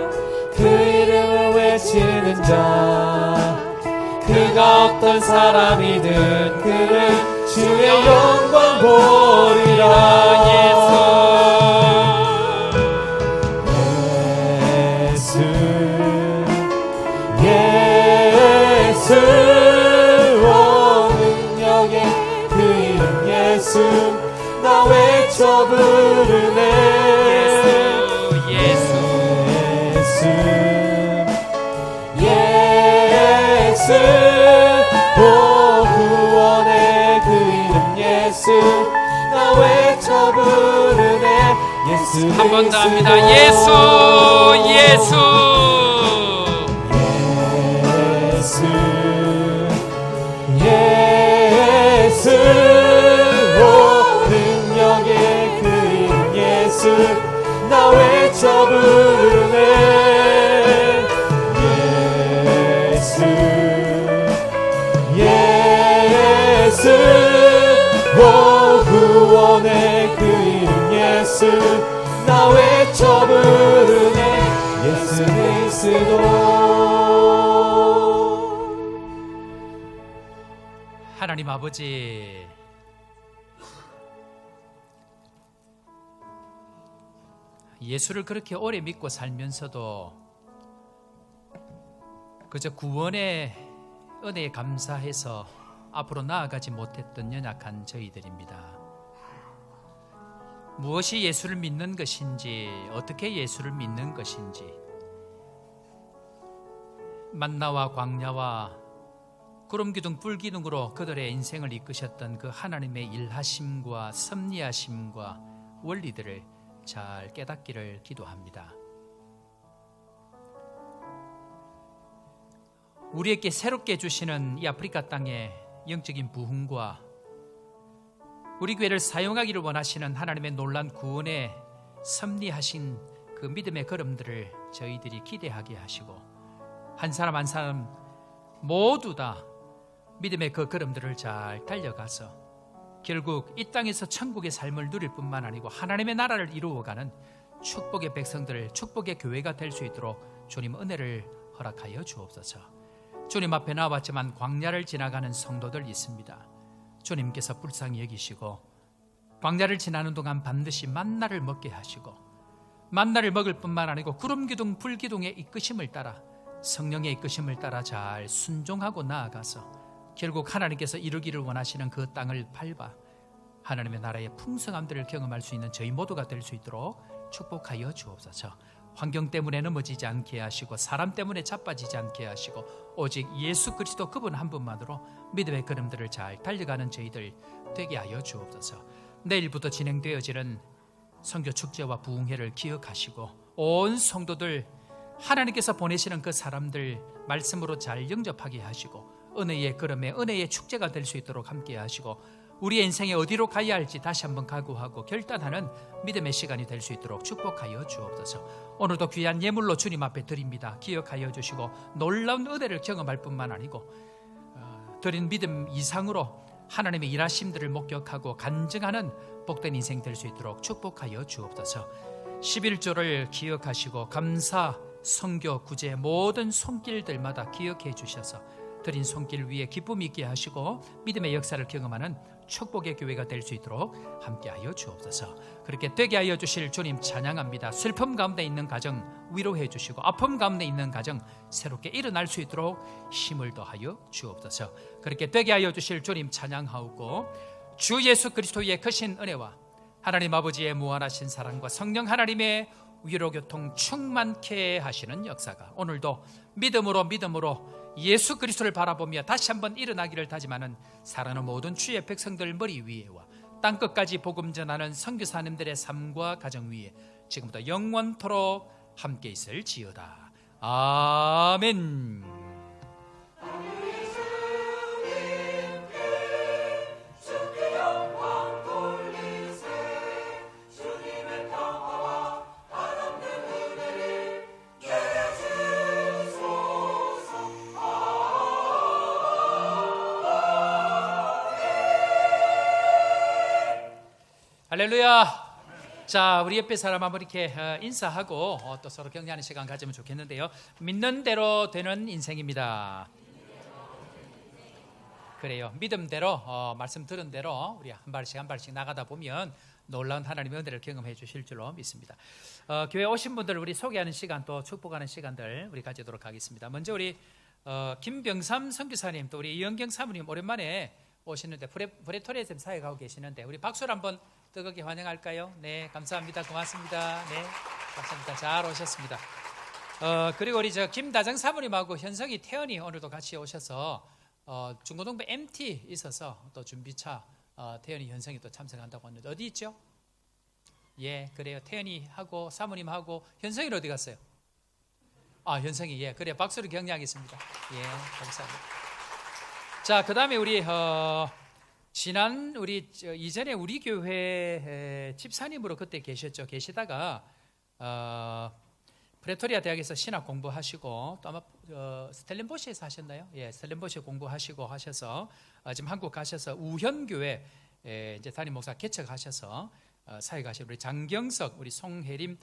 그 이름을 외치는 자, 그가 어떤 사람이든 그는 주의 영광 보리라. 예수 예수 오 능력의 그 이름 예수 나 외쳐 부르네. 예수 예수 오 구원의 그 이름 예수 나 외쳐 부르네. 예수 한 번 더 합니다. 예수 예수 예수 오 능력의 그 이름 예수 나 외쳐 부르네. 예수 오 구원의 그 이름 예수 나 외쳐 부르네. 예수 그리스도. 하나님 아버지, 예수를 그렇게 오래 믿고 살면서도 그저 구원의 은혜에 감사해서 앞으로 나아가지 못했던 연약한 저희들입니다. 무엇이 예수를 믿는 것인지, 어떻게 예수를 믿는 것인지, 만나와 광야와 구름기둥 불기둥으로 그들의 인생을 이끄셨던 그 하나님의 일하심과 섭리하심과 원리들을 잘 깨닫기를 기도합니다. 우리에게 새롭게 주시는 이 아프리카 땅의 영적인 부흥과 우리 교회를 사용하기를 원하시는 하나님의 놀란 구원에 섭리하신 그 믿음의 걸음들을 저희들이 기대하게 하시고, 한 사람 한 사람 모두 다 믿음의 그 걸음들을 잘 달려가서 결국 이 땅에서 천국의 삶을 누릴 뿐만 아니고 하나님의 나라를 이루어가는 축복의 백성들, 축복의 교회가 될 수 있도록 주님 은혜를 허락하여 주옵소서. 주님 앞에 나왔지만 광야를 지나가는 성도들 있습니다. 주님께서 불쌍히 여기시고 광야를 지나는 동안 반드시 만나를 먹게 하시고, 만나를 먹을 뿐만 아니고 구름기둥 불기둥의 이끄심을 따라, 성령의 이끄심을 따라 잘 순종하고 나아가서 결국 하나님께서 이루기를 원하시는 그 땅을 밟아 하나님의 나라의 풍성함들을 경험할 수 있는 저희 모두가 될 수 있도록 축복하여 주옵소서. 환경 때문에 넘어지지 않게 하시고 사람 때문에 자빠지지 않게 하시고 오직 예수 그리스도 그분 한 분만으로 믿음의 걸음들을 잘 달려가는 저희들 되게 하여 주옵소서. 내일부터 진행되어지는 선교 축제와 부흥회를 기억하시고 온 성도들 하나님께서 보내시는 그 사람들 말씀으로 잘 영접하게 하시고 은혜의 걸음에 은혜의 축제가 될 수 있도록 함께 하시고 우리의 인생에 어디로 가야 할지 다시 한번 각오하고 결단하는 믿음의 시간이 될 수 있도록 축복하여 주옵소서. 오늘도 귀한 예물로 주님 앞에 드립니다. 기억하여 주시고 놀라운 은혜를 경험할 뿐만 아니고 드린 믿음 이상으로 하나님의 일하심들을 목격하고 간증하는 복된 인생 될 수 있도록 축복하여 주옵소서. 11조를 기억하시고 감사 선교, 구제 모든 손길들마다 기억해 주셔서 드린 손길 위에 기쁨 있게 하시고 믿음의 역사를 경험하는 축복의 교회가 될 수 있도록 함께하여 주옵소서. 그렇게 되게 하여 주실 주님 찬양합니다. 슬픔 가운데 있는 가정 위로해 주시고 아픔 가운데 있는 가정 새롭게 일어날 수 있도록 힘을 더하여 주옵소서. 그렇게 되게 하여 주실 주님 찬양하고 주 예수 그리스도의 크신 은혜와 하나님 아버지의 무한하신 사랑과 성령 하나님의 위로교통 충만케 하시는 역사가 오늘도 믿음으로 예수 그리스도를 바라보며 다시 한번 일어나기를 다짐하는 사랑하는 모든 주의 백성들 머리 위에와 땅끝까지 복음 전하는 선교사님들의 삶과 가정 위에 지금부터 영원토록 함께 있을지어다. 아멘. 할렐루야. 자, 우리 옆에 사람 한번 이렇게 인사하고 또 서로 격려하는 시간 가지면 좋겠는데요. 믿는 대로 되는 인생입니다. 그래요. 믿음대로 말씀 들은 대로 우리 한 발씩 나가다 보면 놀라운 하나님의 은혜를 경험해 주실 줄로 믿습니다. 교회 오신 분들 우리 소개하는 시간 또 축복하는 시간들 우리 가지도록 하겠습니다. 먼저 우리 김병삼 선교사님 또 우리 이영경 사모님 오랜만에 오시는데 브레토리에서 사역하고 계시는데 우리 박수를 한번 뜨겁게 환영할까요? 네, 감사합니다. 고맙습니다. 네, 감사합니다. 잘 오셨습니다. 그리고 우리 김다정 사모님하고 현석이 태연이 오늘도 같이 오셔서 중고등부 MT 있어서 또 준비차 태연이 현성이 또 참석한다고 하는데 어디 있죠? 예, 그래요. 태연이하고 사모님하고 현성이는 어디 갔어요? 아, 현성이 예, 그래 박수로 격려하겠습니다. 예, 감사합니다. 자, 그 다음에 우리 지난 우리 이전에 우리 교회 집사님으로 그때 계시다가 프레토리아 대학에서 신학 공부하시고 또 아마 스텔렌보시에서 하셨나요? 예, 스텔렌보시 공부하시고 하셔서 지금 한국 가셔서 우현교회 이제 담임 목사 개척하셔서 사역하신 우리 장경석 우리 송혜림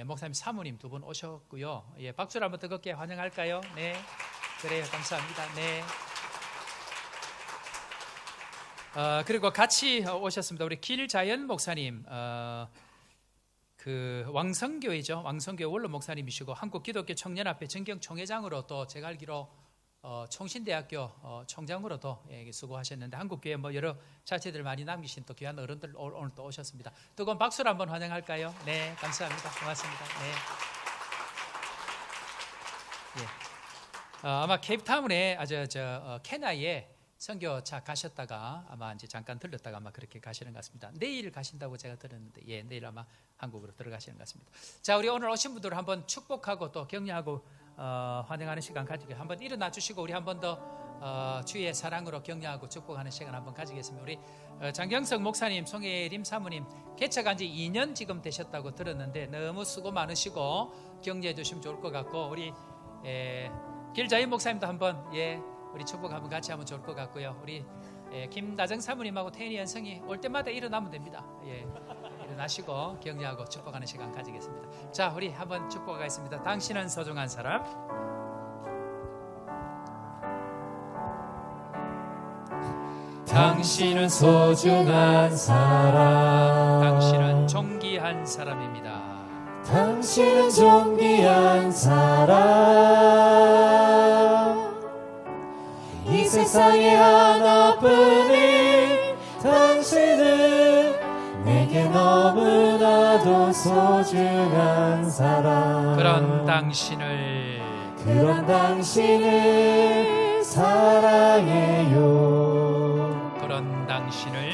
목사님 사모님 두 분 오셨고요. 예, 박수를 한번 뜨겁게 환영할까요? 네, 그래요. 감사합니다. 네. 그리고 같이 오셨습니다. 우리 길자연 목사님, 그 왕성교회죠. 왕성교회 원로 목사님이시고 한국 기독교 청년합회 전경 총회장으로 또 제가 알기로 총신대학교 총장으로도 수고하셨는데 한국교회 뭐 여러 자체들 많이 남기신 또 귀한 어른들 오늘 또 오셨습니다. 뜨거운 박수로 한번 환영할까요? 네, 감사합니다. 고맙습니다. 네. 예. 아마 케이프타운에 케냐에 선교차 가셨다가 아마 이제 잠깐 들렸다가 아마 그렇게 가시는 것 같습니다. 내일 가신다고 제가 들었는데 예, 내일 아마 한국으로 들어가시는 것 같습니다. 자, 우리 오늘 오신 분들을 한번 축복하고 또 격려하고 환영하는 시간 가지고 한번 일어나 주시고 우리 한번 더 주의 사랑으로 격려하고 축복하는 시간 한번 가지겠습니다. 우리 장경석 목사님, 송혜림 사모님 개척한 지 2년 지금 되셨다고 들었는데 너무 수고 많으시고 격려해 주시면 좋을 것 같고 우리 길자인 목사님도 한번 예. 우리 축복 한번 같이 하면 좋을 것 같고요. 우리 김다정 사모님하고 태인이 연성이 올 때마다 일어나면 됩니다. 예, 일어나시고 격려하고 축복하는 시간 가지겠습니다. 자, 우리 한번 축복하겠습니다. 당신은 소중한 사람. 당신은 소중한 사람. 당신은 존귀한 사람입니다. 당신은 존귀한 사람. 이 세상에 하나뿐인 당신은 내게 너무나도 소중한 사람. 그런 당신을 사랑해요.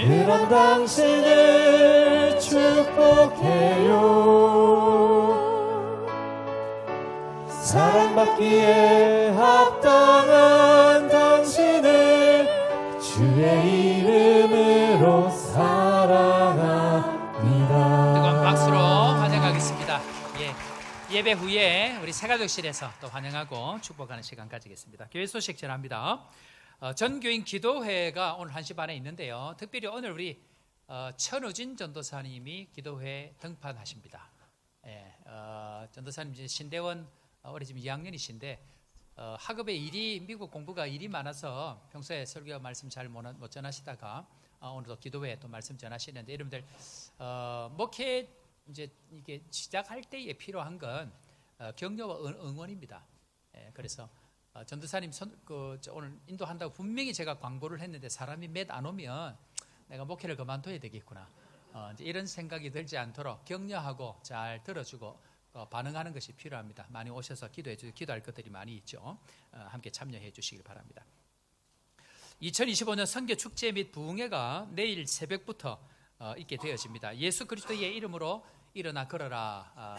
그런 당신을 축복해요. 사랑받기에 합당한 당신을 주의 이름으로 사랑합니다. 뜨거운 박수로 환영하겠습니다. 예, 예배 후에 우리 새가족실에서 또 환영하고 축복하는 시간 가지겠습니다. 교회 소식 전합니다. 전교인 기도회가 오늘 1시 반에 있는데요. 특별히 오늘 우리 천우진 전도사님이 기도회 등판하십니다. 예, 전도사님 이제 신대원 올해 지금 2학년이신데 학업에 일이 미국 공부가 일이 많아서 평소에 설교 말씀 잘 못 전하시다가 오늘도 기도회에 또 말씀 전하시는데 여러분들 목회 이제 이게 시작할 때에 필요한 건 격려와 응원입니다. 그래서 전도사님 오늘 인도한다고 분명히 제가 광고를 했는데 사람이 몇 안 오면 내가 목회를 그만둬야 되겠구나. 이제 이런 생각이 들지 않도록 격려하고 잘 들어주고 반응하는 것이 필요합니다. 많이 오셔서 기도할 것들이 많이 있죠. 함께 참여해 주시길 바랍니다. 2025년 선교 축제 및 부흥회가 내일 새벽부터 있게 되어집니다. 예수 그리스도의 이름으로 일어나 걸어라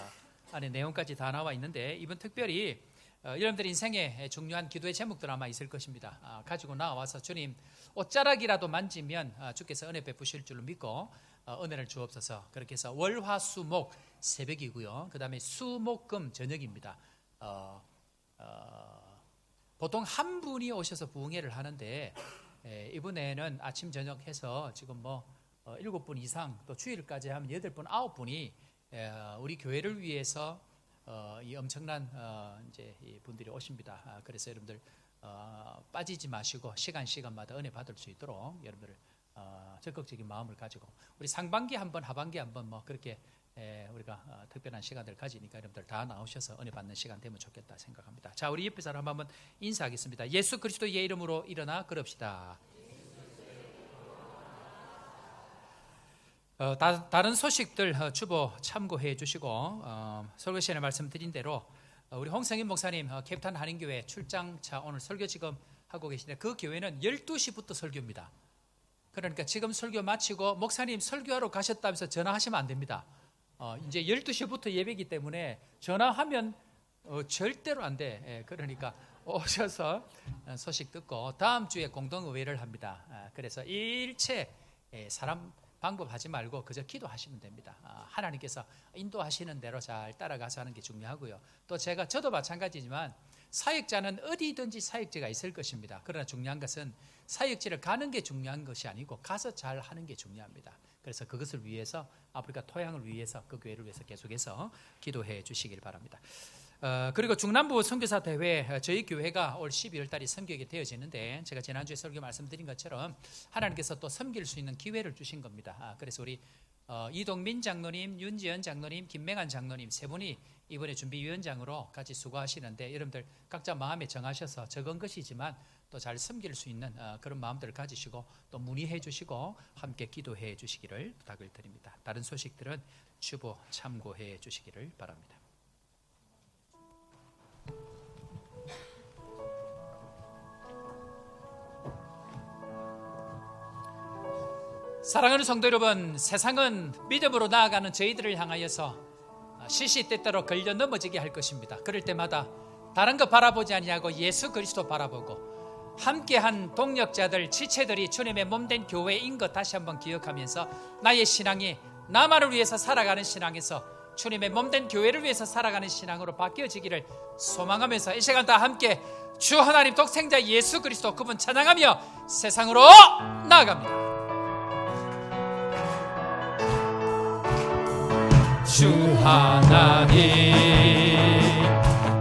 안에 내용까지 다 나와 있는데 이번 특별히 여러분들 인생에 중요한 기도의 제목들 아마 있을 것입니다. 가지고 나와서 주님 옷자락이라도 만지면 주께서 은혜 베푸실 줄로 믿고 은혜를 주옵소서. 그렇게 해서 월화수목 새벽이고요. 그 다음에 수목금 저녁입니다. 보통 한 분이 오셔서 부흥회를 하는데 이번에는 아침 저녁 해서 지금 7분 이상 또 주일까지 하면 8분 9분이 우리 교회를 위해서 이 엄청난 이제 분들이 오십니다. 그래서 여러분들 빠지지 마시고 시간마다 은혜 받을 수 있도록 여러분들 적극적인 마음을 가지고 우리 상반기 한번 하반기 한번 그렇게 우리가 특별한 시간을 가지니까 여러분들 다 나오셔서 은혜 받는 시간 되면 좋겠다 생각합니다. 자, 우리 옆에 사람 한번 인사하겠습니다. 예수 그리스도의 이름으로 일어나 걸읍시다. 다른 소식들 주보 참고해 주시고 설교 시간에 말씀드린 대로 우리 홍성인 목사님 캡탄 한인교회 출장차 오늘 설교 지금 하고 계신데 그 교회는 12시부터 설교입니다. 그러니까 지금 설교 마치고 목사님 설교하러 가셨다면서 전화하시면 안 됩니다. 이제 12시부터 예배이기 때문에 전화하면 절대로 안 돼. 그러니까 오셔서 소식 듣고 다음 주에 공동의회를 합니다. 그래서 일체 사람 방법하지 말고 그저 기도하시면 됩니다. 하나님께서 인도하시는 대로 잘 따라가서 하는 게 중요하고요. 또 저도 마찬가지지만 사역자는 어디든지 사역지가 있을 것입니다. 그러나 중요한 것은 사역지를 가는 게 중요한 것이 아니고 가서 잘 하는 게 중요합니다. 그래서 그것을 위해서 아프리카 토양을 위해서 그 교회를 위해서 계속해서 기도해 주시길 바랍니다. 그리고 중남부 선교사 대회 저희 교회가 올 12월 달에 섬기게 되어지는데 제가 지난주에 설교 말씀드린 것처럼 하나님께서 또 섬길 수 있는 기회를 주신 겁니다. 그래서 우리 이동민 장로님, 윤지연 장로님, 김맹한 장로님 세 분이 이번에 준비위원장으로 같이 수고하시는데 여러분들 각자 마음에 정하셔서 적은 것이지만 또 잘 섬길 수 있는 그런 마음들을 가지시고 또 문의해 주시고 함께 기도해 주시기를 부탁을 드립니다. 다른 소식들은 주보 참고해 주시기를 바랍니다. 사랑하는 성도 여러분, 세상은 믿음으로 나아가는 저희들을 향하여서 시시때때로 걸려 넘어지게 할 것입니다. 그럴 때마다 다른 거 바라보지 아니하고 예수 그리스도 바라보고 함께한 동력자들, 지체들이 주님의 몸된 교회인 것 다시 한번 기억하면서 나의 신앙이 나만을 위해서 살아가는 신앙에서 주님의 몸된 교회를 위해서 살아가는 신앙으로 바뀌어지기를 소망하면서 이 시간 다 함께 주 하나님 독생자 예수 그리스도 그분 찬양하며 세상으로 나아갑니다. 주 하나님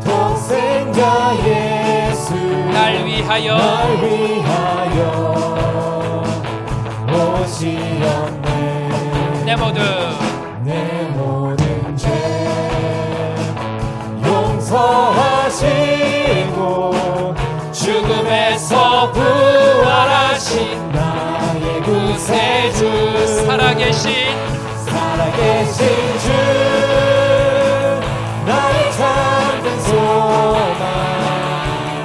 독생자 예수 날 위하여 오시었네. 내 모든 죄 용서하시고 죽음에서 부활하신 나의 구세주 살아계신 주 나의 참된 소망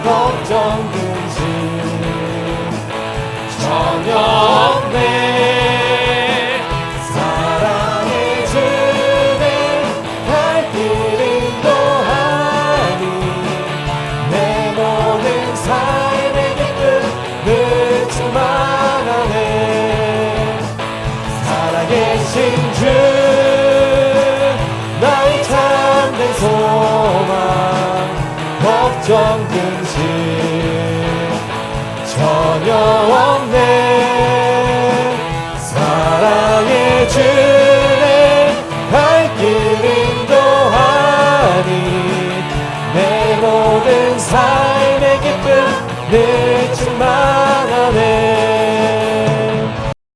걱정 근심 전혀 없네. 사랑의 주님 갈 길 인도하니 내 모든 삶의 기쁨 늘 충만하네. 살아계신 주 나의 참된 소망 걱정 근심 전혀 없네. 사랑의 주님 갈 길 인도하니 내 삶의 기쁨 늘 충만